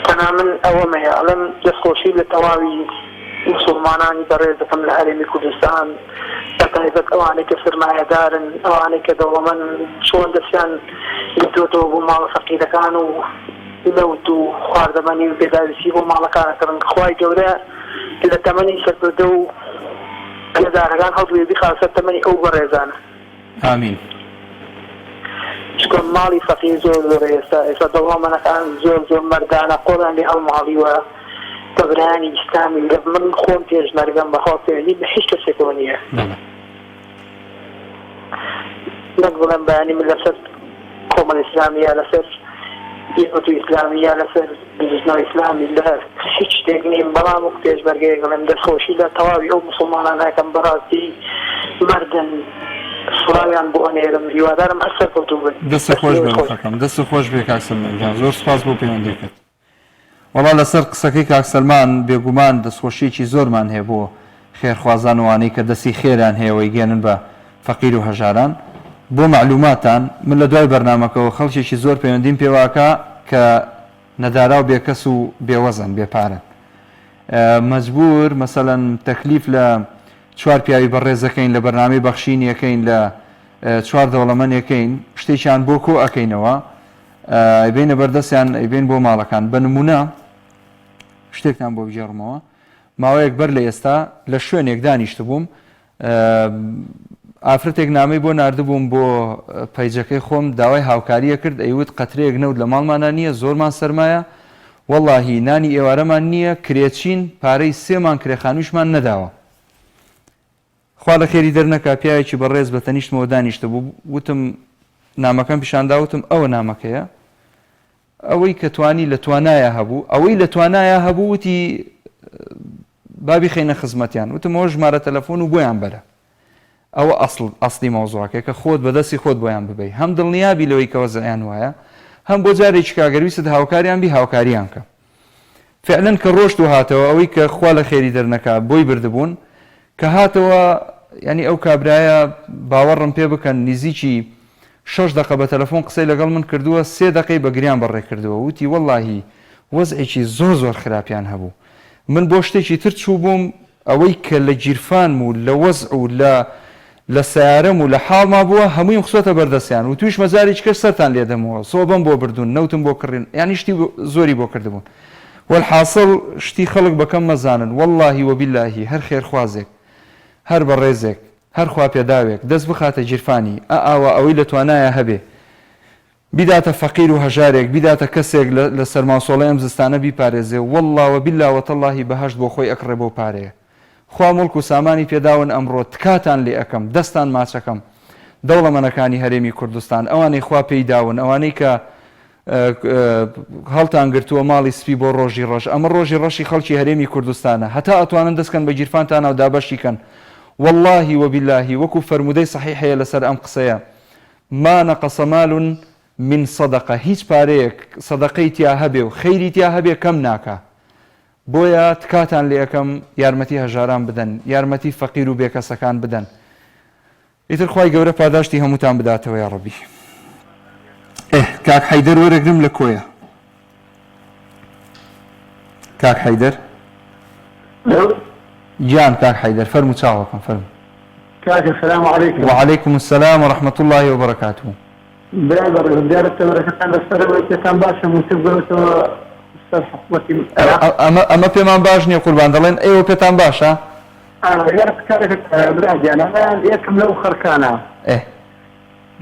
تەنها من ئەوەمە ئەڵێم دەستخۆشی لە تەواوی مسلمانانی بەڕێز دەکەم لە هەرێمی کوردستان بەتایبەت ئەوانەی کە سرمایەدارن ئەوانەی کە دەوڵەمەند چۆن دەستیان گرتووەتەوە بۆ ماڵە فەقیرەکان و لەوت و خواردەمەنی و بێداویسی بۆ ماڵەکانەکەن خوای گەورە لە تەمەنی سەربردە و لەدارەکان هەڵدوێ بخاتە تەمەنی ئەو بەڕێزانە ئامین چکە ماڵی فەقیر زۆر زۆر ئێستا دەوڵەمەندەکان زۆر مەردانە قۆڵیان لێ هەڵماڵیوە بەبرانی ئیسلامی من خۆم پێشنەرگەم بەخوا پێوەنی بە هیچ کەسێکەوە نییە نەک بڵێم بەیانی من لەسەر کۆمەڵ ئیسلامیە لەسەر یەکەتی ئیسلامیە لەسەر بزنەوە ئیسلامی لە هیچ شتێک نیم بەڵام وەک پێشبەرگەیەک بڵێم دەستخۆشی لە تەواوی ئەو موسڵمانانەکەم بەڕاستی مەردن سڵاویان بۆ ئەنێرم هیوادارم هەر سەرکەوتوو بن دەست خۆش بێ کاک سەلمان زۆر سپاس بۆ پەیوەندیکەت وەڵا لەسەر قسەکەی کاک سەلمان بێگومان دەستخۆشیی زۆرمان هەیە بۆ خێرخوازانوانەی کە دەستی خێران هەیەوەی گێنن بە فەقیر و هەژاران بۆ معلوماتان من لە دوای بەرنامەکەەوە خەڵکێکی زۆر پەیوەندیم پێواکە کە نەدارا و بێکەس و بێوەزن بێپارن مەجبور مەسەلەن تەکلیف لە چوار پیاوی بەڕێزەکەین لە بەرنامەی بەخشینیەکەین لە چوار دەوڵەمەندەکەین شتێکیان بۆ کۆ ئەەکەینەوە ئەیبێنە بەردەستیان ئەیبێن بۆ ماڵەکان بە نمونە شتێکتان بۆ بژێڕمەوە ماوەیەک بەر لە ئێستا لە شوێنێک دانیشت بووم ئافرەتێک نامەی بۆ ناردبووم بۆ پەیجەکەی خۆم داوای هاوکاریە کرد ئەیوت قەترەیەک نەوت لە ماڵمانە نییە زۆرمان سەرمایە واللهی نانی ئێوارەمان نییە کرێچین پارەی 3 مان کرێخانوویشمان نەداوە. خوا لە خێری دەرنەکا پیاوێکی بەڕێز بە تەنیشتمەوە دانیشتە بوو، وتم نامەکەم پیشانداوتم ئەوە نامەکەیە، ئەوەی کە توانی لە توانایە هەبوو، ئەوەی لە توانایە هەبوو وتی بابی خەینە خزمەتیان، وتم ئەوە ژمارە تەلەفۆن و بۆیان بەرە. ئەوە ئەسڵی مەوزوعەکە کە خۆت بەدەستی خۆت بۆیان ببەی، هەم دڵنیابی لەوەی کەەوە زەیان وایە، هەم بۆ جارێکی کاگەرویست هاوکاریان بی هاوکاریان کە. فعلەن کە ڕۆشت و هاتەوە ئەوەی کە خوا لە خێری دەرنەکا بۆی بردبوون کە هاتەوە، ینی ئەو کابرایە باوەڕم پێ بکەن نزیکی 6 دقە بە تەلەفۆن قسەی لەگەڵ من کردووە، 3 دقەی بە گریان بەڕێ کردووە، وتی وەڵڵاهی وەزعێکی زۆر خراپیان هەبوو. من بۆ شتێکی تر چوو بووم، ئەوەی کە لە گیرفانم و لە وەزع و لە سیارەم و لە حاڵما بووە هەمووی خسۆتە بەردەستیان و تویش مەزارێک کرد سەرتان لێدەمەوە، سۆبم بۆ بردوون، نەوتم بۆ کڕین، ینی شتی زۆری بۆ کردبوون. والحاصل شتی خەڵک بەکەم مەزانن، وەڵڵاهی وەبیللاهی هەر خێرخوازێک هەر بەڕێزێک هەر خوا پێداوێک دەست بخاتە گیرفانی ئاوا ئەوەی لە توانایە هەبێ بیداتە فەقیر و هەژارێک، بیداتە کەسێک لە سەرماسۆڵە ئەم زستانە بیپارێزێ، وەڵڵا وەبیللا وەتەڵڵاهی بەهەشت بۆ خۆی ئەکڕێ بۆ پارەیە. خوا مڵک و سامانی پێداون ئەمڕۆ تکاتان لێ ئەەکەم، دەستان ماچەکەم. دەوڵەمەنەکانی هەرێمی کوردستان ئەوانەی خوا پێی داون، ئەوانەی کە هەڵتان گرتووە ماڵی سپی بۆ ڕۆژی ڕەش، ئەمە ڕۆژی ڕەشی خەڵکی هەرێمی کوردستانە، هەتا ئەتوانن دەستکەن بە گیرفانتانە و دابەشیکەن. واللهی وباللهی وەکو فەرمودەی صحیحەیە لەسەر ئەم قسەیە، ما نەقەسە مال من صدقە، هیچ پارەیەک سەدەقەی تیا هەبێ و خەیری تیا هەبێ کەم ناکە. بۆیە تکاتان لێ ئەەکەم یارمەتی هەژاران بدەن، یارمەتی فەقیر و بێکەسەکان بدەن. ئیتر خوای گەورە پاداشتی هەمووتان بداتەوە یا ڕەبی. کاک حەیدەر وەرەگرم لە کۆیە. کاک حەیدەر جان، کاک حەیدەر فەرموو چاوەکەم فەرموو. كاك السلام عليكم. وعليكم السلام ورحمة الله وبركاته. برادر ديارة تمركتان بسرعة كان باشا متبقى أستاذ حكومتي. أما بيمان باش نيا قربان دلين أيوة بيتان باشا. أنا غيرت كارثة برادي أنا يكم لو خركانا. إيه.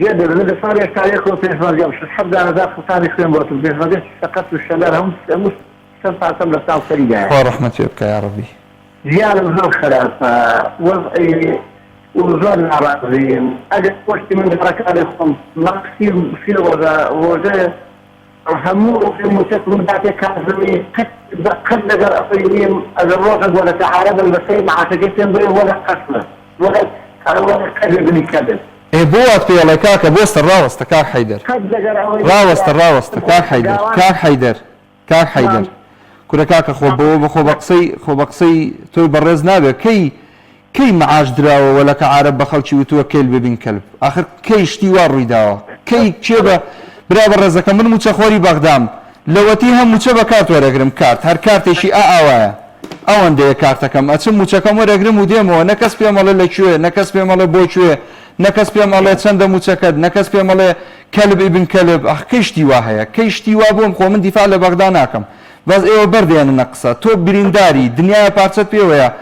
جدا من صار يكون في فرق مش الحمد لله داخل ثاني خيم بوت في فرق سقط الشلال هم مش سبعة ثمانية ساعات سريعة. ورحمة يبكى يا ربي. زيادة من الخلاف وضعي وزار الأراضي أجل وقت من الركائب نقصي في وجه همو في مستقبل ذاتي كازمي قد نقدر أقيم الروح ولا تعارض المسيح مع تجسم ولا قسمة ولا كذب كذب. إيه بوات في الله كاك بوست الراوست كاك حيدر. راوست كاك حيدر كاك حيدر كاك حيدر. كل كاك خو بقصي توي برز نابه كي معاش دراوه ولا كعرب بخلشي وتوكل ببن كلب آخر كي اشتوار رويداوه كي تشيبه برابر رزقه من متخوري بغدام لوتيها متشبه كارت ورقرم كارت هر كارت شيء آوايا أوان ده كارتكم أتم متشكم ورقرم وديمه نكس بيا ماله لشوه نكس بيا ماله بوشوه نكس بيا ماله تسند متشكد نكس بيا ماله كلب ابن كلب أخ كيشتواه كيشتواه بوم خو من دفاع لبغداناكم بس ايوه بردي انا نقصه تو برينداري دنيا بارچت بيويا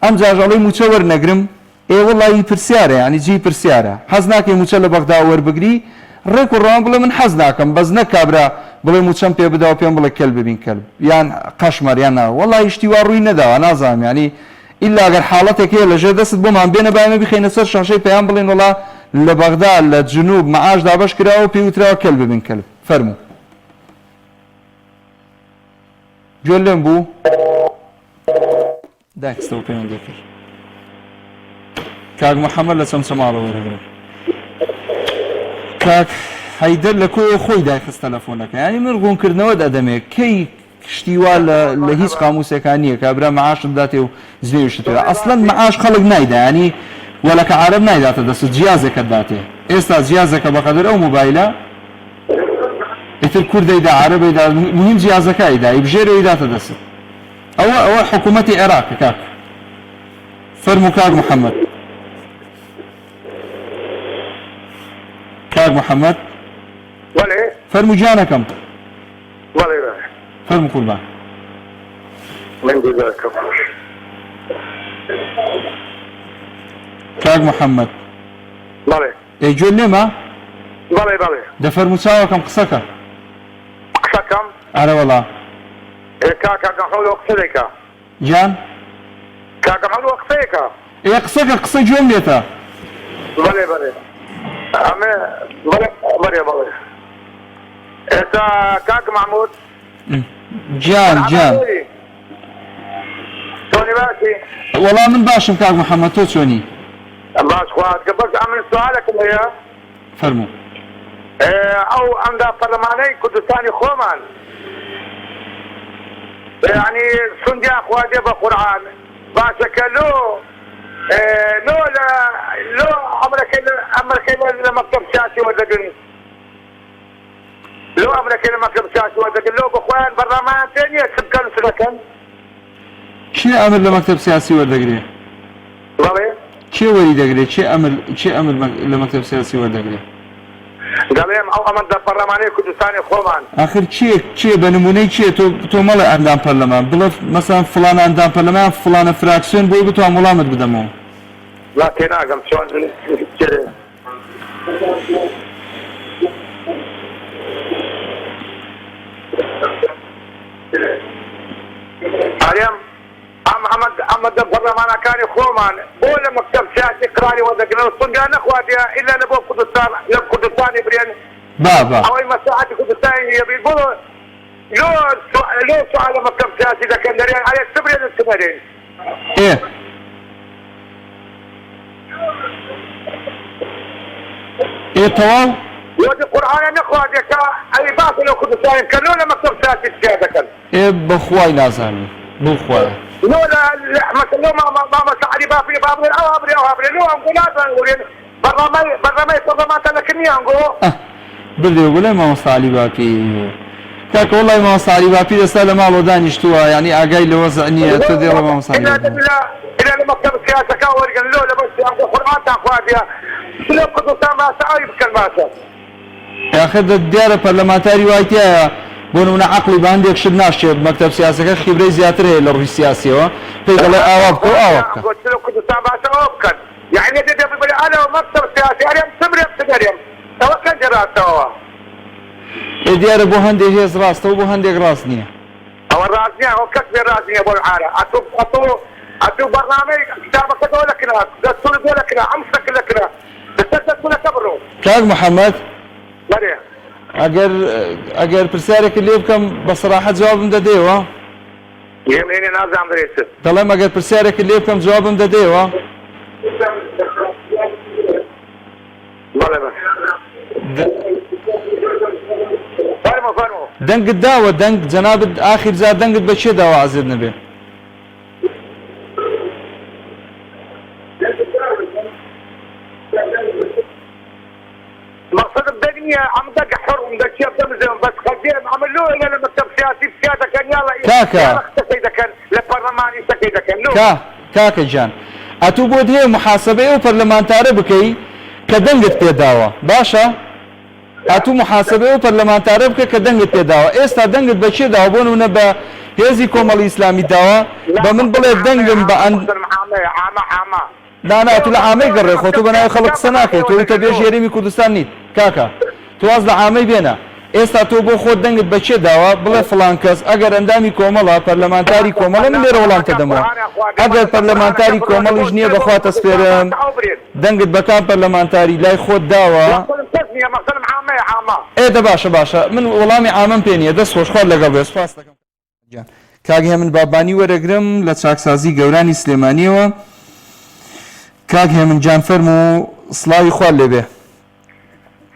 ام جاجالي مچور نگرم اي والله يبرسياره يعني جي برسياره حزناك مچل بغدا ور بگري ريك ورام بلا من حزناكم بس نكابرا بلا مچم بي بدا وبيان بلا كلب بين كلب يعني قشمر يعني والله اشتوار روي ندا انا زعم يعني الا اگر حالتك هي لجدس بوم عم بينا بايم بخين سر شاشي بيان بلين والله لبغدا للجنوب معاش دابش كراو بيوترا كلب بين كلب فرمو جولن بو داك استو بيان ذكر كاك محمد لسم سمالو ورغرب كاك حيدر لكو خوي داك تلفونك يعني من رغون كرنود ادمي كي اشتيوا لهيس قاموس كانيه كابرا معاش داتي زيوش اصلا معاش خلق نايدا يعني ولا كعرب نايدا تدس جيازك داتي استا جيازك بقدر او موبايله اتر كرد اذا عربي اذا مهم جهازك اذا يبجيرو اذا تدس او حكومتي العراق كاك فرمو كاك محمد كاك محمد ولا فرمو جانكم ولا فرمو قربان من جزاك كاك محمد ولا اي جول لما ولا ده فرمو ساوكم قصكا قصكم على والله کاکە محمود قسەیەکە جان کاکە محمود قسەیەکە قسەکە قسە جوێم لێتە بەڵێ بەڵێ ئەمێ بەڵێ بەڵێ ئێستا کاکە محمود جان تۆنی باسی وەڵام من باشم کاک محەممەد تۆ چۆنی باش خوات کە بەس ئەمن سوالێکم هەیە فەرموو ئەو ئەمدا پەرلەمانەی کوردستانی خۆمان يعني سنديا خوادي بقرآن باشك لو لو أمريكا لمكتب سياسي ودقن لو أمريكا لمكتب سياسي ودقن لو بخوان برلمان تاني سبكان سنكن چی ئەمر لە مەکتەب سیاسی وەردەگرێ؟ بەڵێ چێ وەری دەگرێت چێ ئەمر لە مەکتەب سیاسی وەردەگرێت؟ دەڵێم ئەو ئەمەندە پەرلەمانەی کوردستانی خۆمان آخر چێ بە نمونەی چێ تۆ مەڵێ ئەندام پەرلەمان بڵێ مەسەڵەن فڵان ئەندام پەرلەمان فڵانە فراکسیۆن بۆی بتوان وەڵامت بدەمەوە لا تێناگەم چۆن ئارێم ئەمەدە پەرلەمانەکانی خۆمان بۆ لە مەکتەب سیاسی قراری وەردەگرن سونگیان نەخواتیە ئیلا لە بۆ کوردستان لە کوردستانی برێن ئەوەی مەساعەتی کوردستانی یەبین بۆ لۆ سوال لە مەکتەب سیاسی دەکەن دەرێن ئایا چ برێن چ نەرێن تەواو لۆدی قورئانە نەخواتیە کە ئەوی باسە لە کوردستانی کە لۆ لە مەکتەب سیاسی چیا دەکەن بەخوای نازانم بڵخوایە لو مثلا ما مساعدي بابي بابي او ابري لو انقول لازم نقولين برنامج تلكني انقول بردي ولا ما مصالي باقي كاك والله ما مصالي باقي رساله ما لو دانشتوها يعني اقاي لوزع نيه تدير ما مصالي الى المكتب السياسي كاور قال له بس انقول قران تاخذها شنو كنت ما ساوي بكلماته يا اخي الديار البرلمانتاري وايتيا بۆ عقلی بە هەندێک شت ناشێت مەکتەب سیاسەکە خیبرەی زیاتر هەیە لە ڕووی سیاسیەوە پێی دەڵێ ئاوا بکە و ئاوا بکە کوردستان باشە ئەوە بکەن یعنی دەبێ بڵێ ئەنە مەکتەب سیاسی هەرێم چمرێم چدەرێم ئەوە کەن جێراتەوە دیارە بۆ هەندێک هێز ڕاستەوە بۆ هەندێک ڕاست نییە ئەوە ڕاست نییە ئەو کەس بێ ڕاست نییە بۆ عارە ئەتوو بەرنامەی کتابەکە دۆ لەکرا دەستور دۆ لەکرا ئەم شەکل لەکرا دەستەر دەستورەکە بڕۆ کاک محەممەد بەێ ئەگەر پرسیارێکی لێ بکەم بە سەراحەت جوابم دەدەیەوە یێمێنێ نازانم درێت دەڵێم ئەگەر پرسیارێکی لێ بکەم جوابم دەدەیەوە دەنگت داوە دەنگ جەنابەت ئاخر جار دەنگت بە چێ داوە عەزیز نەبێ مقصد الدنيا عم دق حرم دق شيء بتمزم بس خليهم عملوه الى المكتب السياسي بسيادة كان يلا اذا كان للبرلمان اذا كان كاكا جان اتو بود هي محاسبه او برلمانتاره بكي كدنگت پێداوە باشە اتو محاسبه او برلمانتاره بکە کە دەنگت پێداوە ئێستا دەنگت بە چێ داوە بۆ نمونە بە هێزی کۆمەڵی ئیسلامی داوە بە من بڵێ دەنگم بە لا تو لە عامەی گەڕێ خۆ تۆ بەناوی خەڵک قسە ناکەیت تۆ تە بێژ هێرمی کوردستان نیت کاکە تواز لە عامەی بێنە ئێستا تۆ بۆ خۆت دەنگت بە چێ داوە بڵێ فڵان کەس ئەگەر ئەندامی کۆمەڵە پەرلەمانتاری کۆمەڵە من لێرە وەڵام تەدەمەوە ئەگەر پەرلەمانتاری کۆمەڵیش نییە بەخوا تەسپێرم دەنگت بەکان پەرلەمانتاری لای خۆت داوە ئێدە باشە من وەڵامی عامەم پێ نییە دەست خۆشخوار لەگەڵ بێ سوپاس دەکەم کاک هێمن بابانی وەرەگرم لە چاکسازی گەورانی سلێمانیەوە کاک هێمن جان فەرموو سڵاوی خوار لێبێ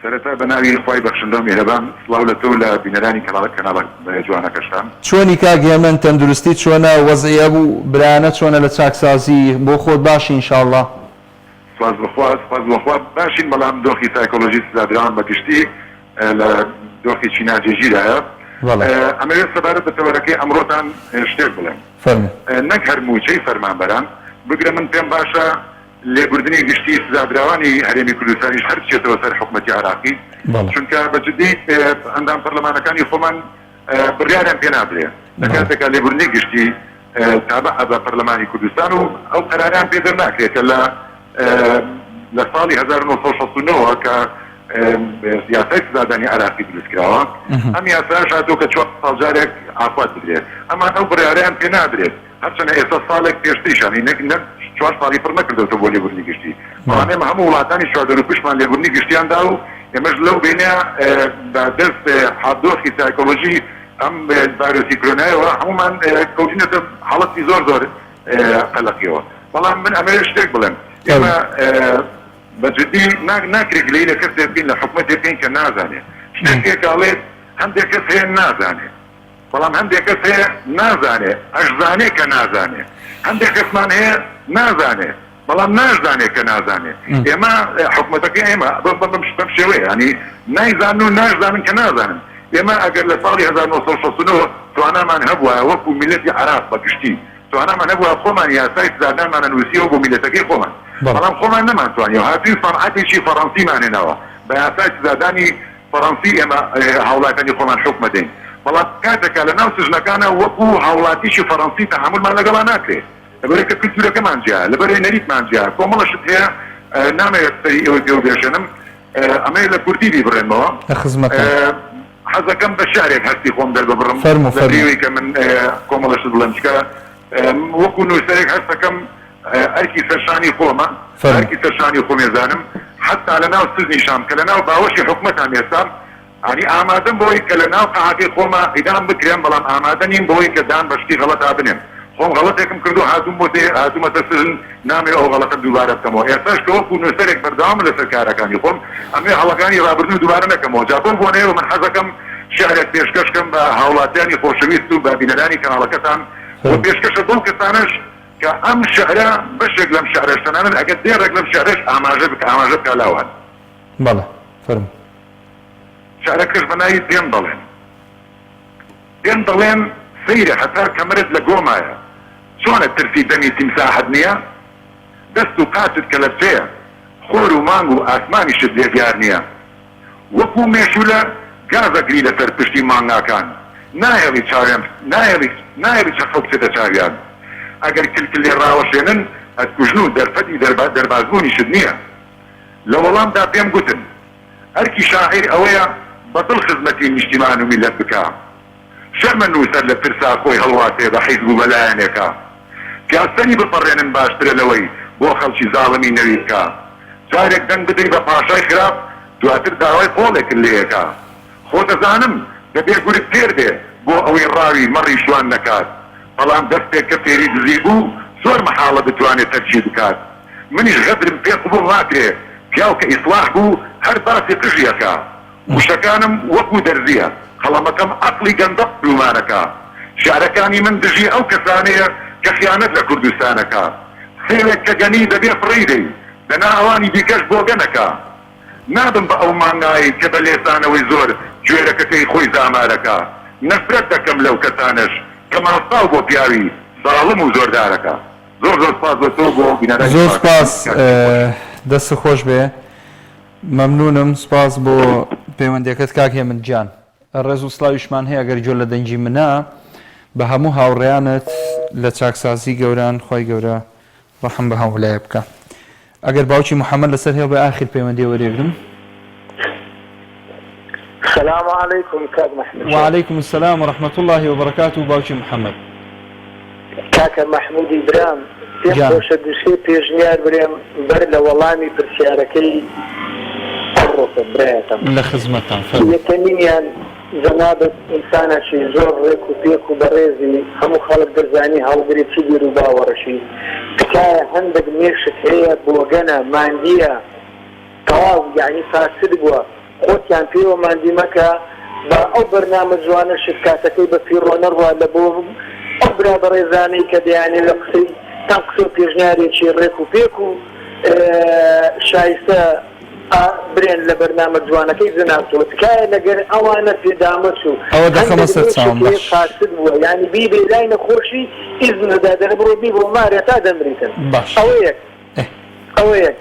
سەرەتا بەناوی خوای بەخشندە و میهرەبان سڵاو لە تۆ لە بینەرانی کەناڵە جوانەکەشتان چۆنی کاک هێمن تەندروستی چۆنە وەزعیە بوو برانە چۆنە لە چاکسازی بۆ خۆت باشی ئینشاءڵڵا سپاس بەخوا باشین بەڵام دۆخی سایکۆلۆژی سزادراوان بەگشتی لە دۆخی چیناجێژیرایە ئەمەوێت سەبارەت بە تەوەرەکەی ئەمڕۆتان شتێک بڵێم نەک هەر موچەی فەرمانبەران بگرە من پێم باشە لێبوردنی گشتی سزادراوانی هەرێمی کوردستانیش هەر بچێتەوە سەر حکومەتی عراقی چونکە بەجددی ئەندام پەرلەمانەکانی خۆمان بڕیاریان پێ نادرێ لە کاتێکا لێبوردنی گشتی تابع بە پەرلەمانی کوردستان و ئەو قەراریان پێ دەرناکرێت کە لە ساڵی 1969 کە یاسای سزادانی عراقی دروستکراوە ئەم یاساش هاتووە کە 4 ساڵجارێک ئافات بدرێت ئەمان ئەو بڕیاریان پێ نادرێت هەرچەنە ئێستا ساڵێک پێشتریشانی نەک 4 ساڵی پڕ نەکردەوە بۆ لێبوردنی گشتی بەڵام ئێمە هەموو وڵاتانی چواردەروپشمان لێبوردنی گشتیاندا و ئێمەش لەو بینە دەست حادۆخی سایکۆلۆژی ئەم ڤایرۆسی کۆرۆنایەوە هەمومان کەوتینەتە حاڵەتی زۆر قەلەقیەوە بەڵام من ئەمە شتێک بڵێم ئێمە بەجددی ناکرێت لەی لە کەسێک بین لە حکومەتێک بین کە نازانێت شتێک ئاڵێت هەندێک کەس هەیە نازانێت بەڵام هەندێک کەس هەیە نازانێت ئەشزانێت کە نازانێت هەندێک کەسمان هەیە نازانێت بەڵام نازانێت کە نازانێت ئێمە حکومەتەکە ئێمە بەم شێوەیە ینی نایزانن و نازانن کە نازانن ئێمە ئەگەر لە ساڵی 1969 توانامان هەبووە وەکو میلەتی عراق بەگشتی توانامان هەبووە خۆمان یاسای سزادانمانە نووسیەوە بۆ میلەتەکەی خۆمان بەڵام خۆمان نەمانتوانیەوە هاتووی سەنعەتێکی فەڕەنسیمانێنەوە بە یاسای سزادانی فەڕەنسی ئێمە هاوڵاتیانی خۆمان حکومە دەین بەڵام کاتێکە لە ناو سژنەکانە وەکو هاوڵاتیشی فەڕەنسی تەحملمان لەگەڵا ناکرێت لەبەرەوەی کە کولتورەکەمان جیا لەبەرەوەی نەریتمان جیا کۆمەڵەشت هەیە نامەوێت سەری ئەوەی پێ بێژێنم ئەمەی لە کوردی بیبڕێنمەوە حەزەکەم بە شارێک هەستی خۆم دەرببڕم لەبەرەوەی کە من کۆمەڵەشت بڵێم چکە وەکو نووسەرێک هەستەکەم ئەرکی سەرشانی خۆمە ئەرکی سەرشانی خۆم ێزانم حتا لە ناو سزنی شام کە لە ناو باوەشی حکومەتان ێستام ئەنی ئامادەم بۆی کە لە ناو قەعاتی خۆمە ئیدام بکرێن بەڵام ئامادە نیم بۆی کە دان بەشتی غەڵەتا بنێن خۆم غەڵەتێکم کردو هاتوومەتە سژن نامێ ئەو غەڵەتە دووبارە بکەمەوە ئێستاش کە وەکو نووسەرێک بەردەوام لەسەر کارەکانی خۆم ئەمێ هەڵەکانی ڕابردن دووبارە نەکەمەوە جا بۆ نێوە من حەزەکەم شارێک پێشکەشکەم بە هاوڵاتیانی خۆشەویست و بە بینەرانی کەناڵەکەتان و پێشکەشە بۆ کەسانش کە ئەم شعرە بەشێک لەم شعرەش تەنانەت ئەگەر دێڕێک لەم شعرەش ئاماژە بکە لاوان بەڵێ فەرموو شعرەکەش بە ناوی دێن دەڵێن سەیرە هەتا کەمرت لە گۆمایە چۆنە ترسی دەمی تیمساحت نییە دەست و قاتت کە لە پێیە خۆر و مانگ و ئاسمانیشت لێبیار نییە وەکو مێشولە گازەگری لەسەر پشتی مانگاکان نایەڵی چاویان نایەڵی چەخە بچێتە چاویان ئەگەر کلکل لێ ڕاوەشێنن ئەتکوژن و دەرفەتی دەربازبوونیشت نییە لە وەڵامدا پێم گوتن ئەرکی شاعیر ئەوەیە بەدڵ خزمەتی نیشتیمان و میلەت بکە شەرمە نووسەر لە پرسا خۆی هەڵواتێ بە حیزب و بەلایەنێکە پیاسەنی بپەڕێنن باشترە لەوەی بۆ خەڵکی زاڵمی نەوی بکە جارێک دەنگ بدەی بە پاشای خراپ دواتر داوای قۆڵێکت لێیەکە خۆ دەزانم دەبێ گورت پێر بێ بۆ ئەوەی ڕاوی مەڕی شوان نەکات بەڵام دەستێک کە فێری دزی بوو زۆر مەحاڵە بتوانێت تەرجیح بکات منیش غەدرم پێ قبوڵ ناکرێ پیاو کە ئیسلاح بوو هەر باسی قژیەکە وشەکانم وەکو دەرزیە خەڵەمەکەم عەقڵی گەندەق بلومانەکە شارەکانی من دژی ئەو کەسانەیە کە خیانەت لە کوردستانەکە سێوێک کە گەنی دەبێ فڕی دەی دەنا ئەوانی دیکەش بۆ گەنەکە نابم بە ئەو مانگایی کە بە لێسانەوەی زۆر گوێرەکەکەی خۆی زامارەکە نەفرەت دەکەم لەو کەسانش کە ماستاو بۆ پیاوی ساڵم و زۆردارەکە زۆر سپاس بە تۆ بۆ بینەرانی زۆر سپاس دەست خۆش بێ مەمنونم سپاس بۆ پەیوەندیەکەت کاک هێمن گیان ڕێز و سڵاویشمان هەیە ئەگەر جۆ لە دەنگی منە بە هەموو هاوڕێیانت لە چاکسازی گەوران خۆی گەورە ڕەحم بە هەوڵایە بکە ئەگەر باوکی محەممەد لەسەر هێڵ بە ئاخر پەیوەندی وەرێگرم السلام عليكم كاك محمود. وعليكم السلام ورحمة الله وبركاته باوکی محەممەد كاك محمود إبرام پێم دشێ پێشنیار برێم بەر لە وەڵامی پرسیارەکەی ئەڕۆکە برایەتم لە خزمەتان یەکەمینیان جەنابەت ئینسانێکی زۆر ڕێک و پێک و بەڕێزی هەموو خەڵک دەزانی هەڵگری چ گیر و باوەڕەشی تکایە هەندێک مێشت هەیە بۆگەنە ماندیە تەواو یعنی فاسد بووە خۆتیان پێوە ماندی مەکە بە ئەو بەرنامە جوانە شکاتەکەی بە پیڕۆ نەڕوا لە بۆ ئەو برا بەڕێزانەی کە دەیانێ لە قسەی تام قسە و پێشنیارێکی ڕێک و پێک و شایستە برێن لە بەرنامە جوانەکەی زناتەوە تکایە لەگەر ئەوانە پێدامەچ و ئەوە دەخەمە سەر چاوم فاسد بووە یعنی بیبێ لای نەخۆشی ئیزنەدا دەنە بڕۆ بی بۆ مارێ تا دەمریتن ئەوە یەک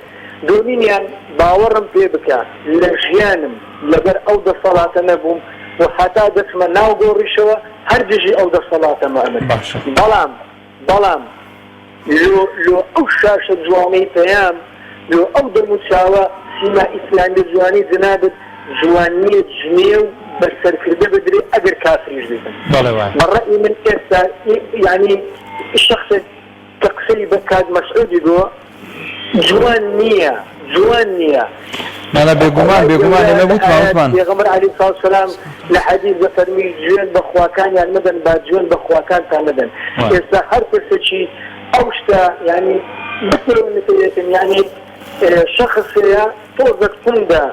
دومینیان باوەڕم پێ بکە لە ژیانم لەبەر ئەو دەسەڵاتە نەبووم و حتا دەچمە ناو گۆڕیشەوە هەر دژی ئەو دەسەڵاتەمە ئەمن بەڵام لۆ ئەو شاشە جوانەی پێیان لۆ ئەو دەموچاوە سیما ئیسلامی جوانی جنابەت جوانیە جنێ و بەسەرکردە بدرێ ئەگەر کافریش بێتن بەڕەئی من ئێستا یعنی شخصێک کە قسەی بە کات مەسعودی بۆ جوان نییە مانا بێگومان لە وتمان پێغەمبەر عەلەیهی سەڵاتو وسەلام لە حەدیث دەفەرمی جوێن بە خواکانیان مەدەن با جوێن بە خواکانتان مەدەن ئێستا هەر کەسێکی ئەو شتە یعنی بترێتن یعنی شخصەیە تۆزە توندا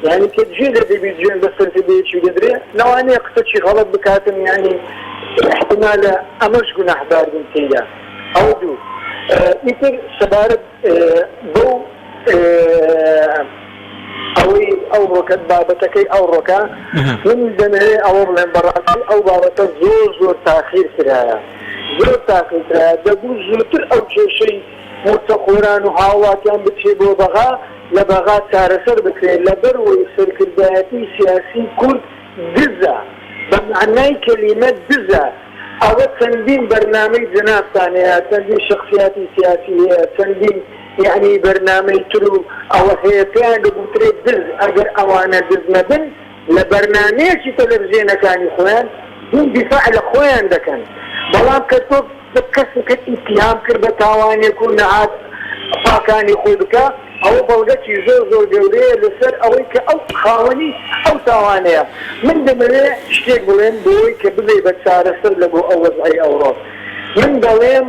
یعنی کە جێ لە دەبی جوێن بەسەرکردەیەکی دەدرێ لەوانەیە قسەی غەڵەت بکاتن یعنی احتمالە ئەمەش گوناحبار بن تێدا ئەو دوو ئیتر سەبارەت بۆ ئەوەی ئەو ڕۆکەت بابەتەکەی ئەو ڕۆکە من دەمەوێت ئەوە بڵێن بەڕاستی ئەو بابەتە زۆر تاخیر کرایە دەبوو زووتر ئەو کێشەی مۆچەخۆران و هاوڵاتیان بچێ بۆ بەغا لە بەغا چارەسەر بکرێت لەبەرەوەی سەرکردایەتی سیاسی کورد دزە بە معنای کەلیمە دزە ئەوە چەندین بەرنامەی جەنابتانەیە چەندین شخصیاتی سیاسی هەیە چەندین یعنی بەرنامەی تر و ئەوە هەیە پێیان دەگوترێت دز ئەگەر ئەوانە دز نەبن لە بەرنامەیەکی تەلەڤیزیۆنەکانی خۆیان هین دیفاع لە خۆیان دەکەن بەڵام کە تۆ کەسێکت ئیتهام کرد بە تاوانێک و نەهات پاکانی خۆی بکە ئەوە بەڵگەکی زۆر گەورەیە لەسەر ئەوەی کە ئەو خاوەنی ئەو تاوانەیە من دەمەوێت شتێک بڵێن بۆی کە ببێ بە چارەسەر لە بۆ ئەو وەزعی ئەوڕۆ من دەڵێم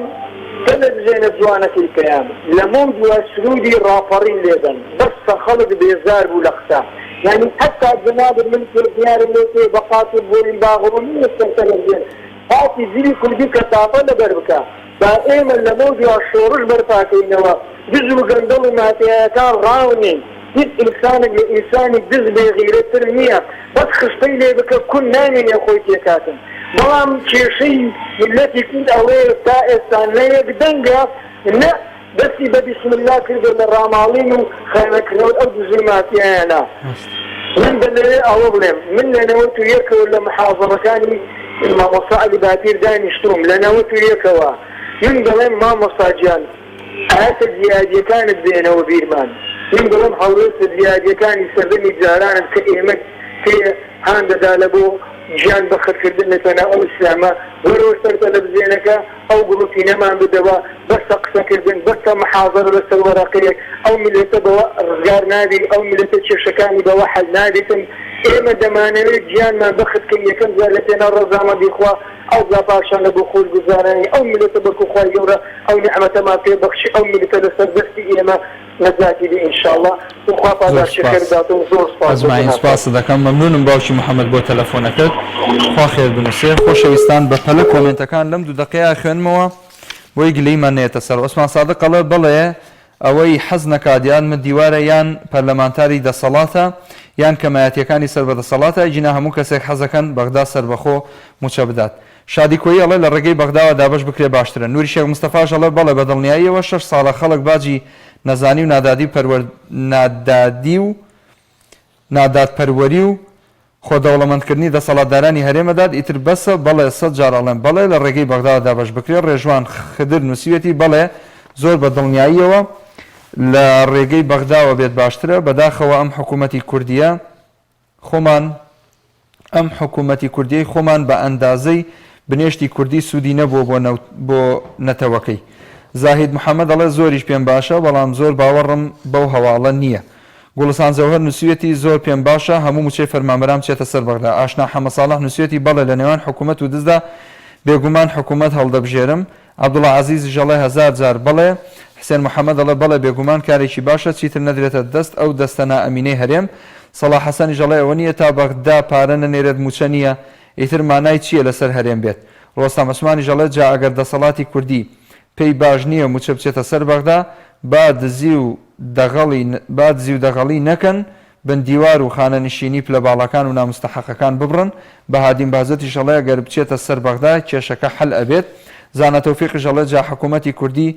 تەلەڤیزیۆنە جوانەکەی پێیان لە مۆم دووە سرودی ڕاپەڕین لێدەن بەستە خەڵک بێزار بوو لە قسە یعنی حتا جنابت من دیارم لێ پێ بە قاتل بۆرین باغڕۆ نیستن تەلەڤیزیۆن هاتی زیری کوردی کە تاپە لەبەر بکە با ئێمە لە مۆم دووە شۆڕش بەرپاکەینەوە دز و گەندەڵ و ماتیایەکان ڕاونین هیچ ئینسانێک لە ئینسانی دز بێغیرەتر نییە بەس خستەی لێ بکە کون نامێنێ خۆی تێکاتن بەڵام کێشەی ملەتی کورد ئەوەیە تا ئێستا نەیەک دەنگە نە دەستی بە بسم الله کردو لە ڕاماڵین و خەیمەکردنەوە ئەو دزماتیانە من بەلێ ئەوە بڵێم من لەنەوە تو یەکەوە لە محافظەکانی مامۆستا عەلی باتیر دانیشتوم لەنەوە تو یەکەوە من دەڵێم مامۆستاجیان ئاەتە زیادیەکانت بێنەوە بیرمان من دەڵێم هەڵوێستە زیادیەکانی سەردەمی جارانت کە ئێمە پێ هان دەدا لە بۆ گیان بەخەرکردن لەتەنە ئەو ئیسلامە وەرەوە سەر تەلەڤیزیۆنەکە ئەو گڵوپی نەمان بدەوە بەسە قسەکردن بەسە محاضەرە لەسەر وەرەقەیەک ئەو میلەتە بەوە ڕزگار نابی ئەو میلەتە کێشەکانی بەوە حەل نابێتن ئێمە دەمانەوێت گیانمان بەخەرکەین یەکەم جار لە پێناو ڕەزامەندی خوا ئەو زا پاشانە بۆ خۆش گوزارانی ئەو میلەتە بەرکوخوای گەورە ئەو نعمەتەمان پێ بەخشی ئەو میلەتە لەسەر دەستی ئێمە نەزاتی بێ ئینشاءالله وخوا پاداشتێکەکەدات و زۆر سپاس دەکەم مەمنونم باوکی محەممەد بۆ تەلەفۆنەکەت خوا خێر بنووسێ خۆشەویستان بە پەلە کۆمنتەکان لەم دوو دقەیە خوێنمەوە بۆی گلەیمان نێتە سەر عوسمان سادق قەڵێ بڵێ ئەوەی حەز نەکات من دیوارە یان پەرلەمانتاری دەسەڵاتە یان کەمایەتیەکانی سەر بە دەسەڵاتە جینا هەموو کەسێک حەزەکەن بەغدا سەربەخۆ موچە بدات شادی کۆیی ئەڵێ لە ڕێگەی بەغداوە دابش بکرێ باشترە نوری شێخ مستەفاش ئەڵێ بەڵێ بە دڵنیاییەوە 6 ساڵە خەڵک باجی نەزانی و نادادپەروەری و خۆدەوڵەمەندکردنی دەسەڵاتدارانی هەرێمەداد ئیتر بەسە بەڵێ 100 جار ئەڵێن بەڵێ لە ڕێگەی بەغداوە دابش بکرێ ڕێژوان خدر نووسیوێتی بەڵێ زۆر بە دڵنیاییەوە لە ڕێگەی بەغداوە بێت باشترە بەداخەوە ئەم حکوومەتی کوردیەی خۆمان بە ئەندازەی بنێشتی کوردی سوودی نەبووە بۆ نەتەوەکەی زاهید محەممەد ئەڵێ زۆریش پێم باشە بەڵام زۆر باوەڕم بەو هەواڵە نییە گوڵستان زەوهەر نووسیوێتی زۆر پێم باشە هەموو موچەی فەرمانبەرام چێتە سەر بەغدا ئاشنا حەمە ساڵح نووسیوێتی بەڵێ لە نێوان حکوومەت و دزدا بێگومان حکوومەت هەڵدەبژێرم عەبدوڵڵا عەزیز ژەڵێ 1000 جار بەڵێ حسێن محەممەد ئەڵێ بەڵێ بێگومان کارێکی باشە چیتر نەدرێتە دەست ئەو دەستە نائەمینەی هەرێم سەڵاح حەسەنی ژەڵێ ئەوە نییە تا بەغدا پارە نەنێرێت موچە نییە ئیتر مانای چییە لەسەر هەرێم بێت ڕۆستام عوسمانی ژەڵێ جا ئەگەر دەسەڵاتی کوردی پێی باش نییە موچە بچێتە سەر بەغدا با دزی و دەغەڵی نەکەن بن دیوار و خانەنشینی پلە باڵەکان و نامستەحەقەکان ببڕن بە هادیم بازەتی ژەڵێ گەر بچێتە سەر بەغدا کێشەکە حەل ئەبێت زانە تەوفیق ژەڵێ جا حکوومەتی کوردی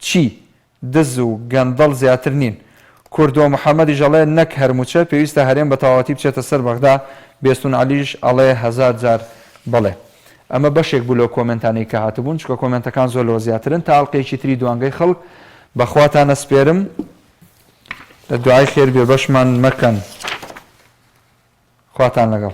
چی دز و گەندەڵ زیاتر نین کوردۆ محەممەدی ژەڵێ نەک هەرموچە پێویستە هەرێم بە تەواوەتی بچێتە سەر بەغدا بێستون عەلیش ئەڵێ 1000 جار بەڵێ ئەمە بەشێک بوو لە کۆمنتانەی کە هاتبوون چکە کۆمنتەکان زۆر لەوە زیاترن تا ئەڵلقەیەکی تری دوانگەی خەڵک بەخواتان ئەسپێرم لە دوعای خێر بێ بەشمان مەکەن خواتان لەگەڵ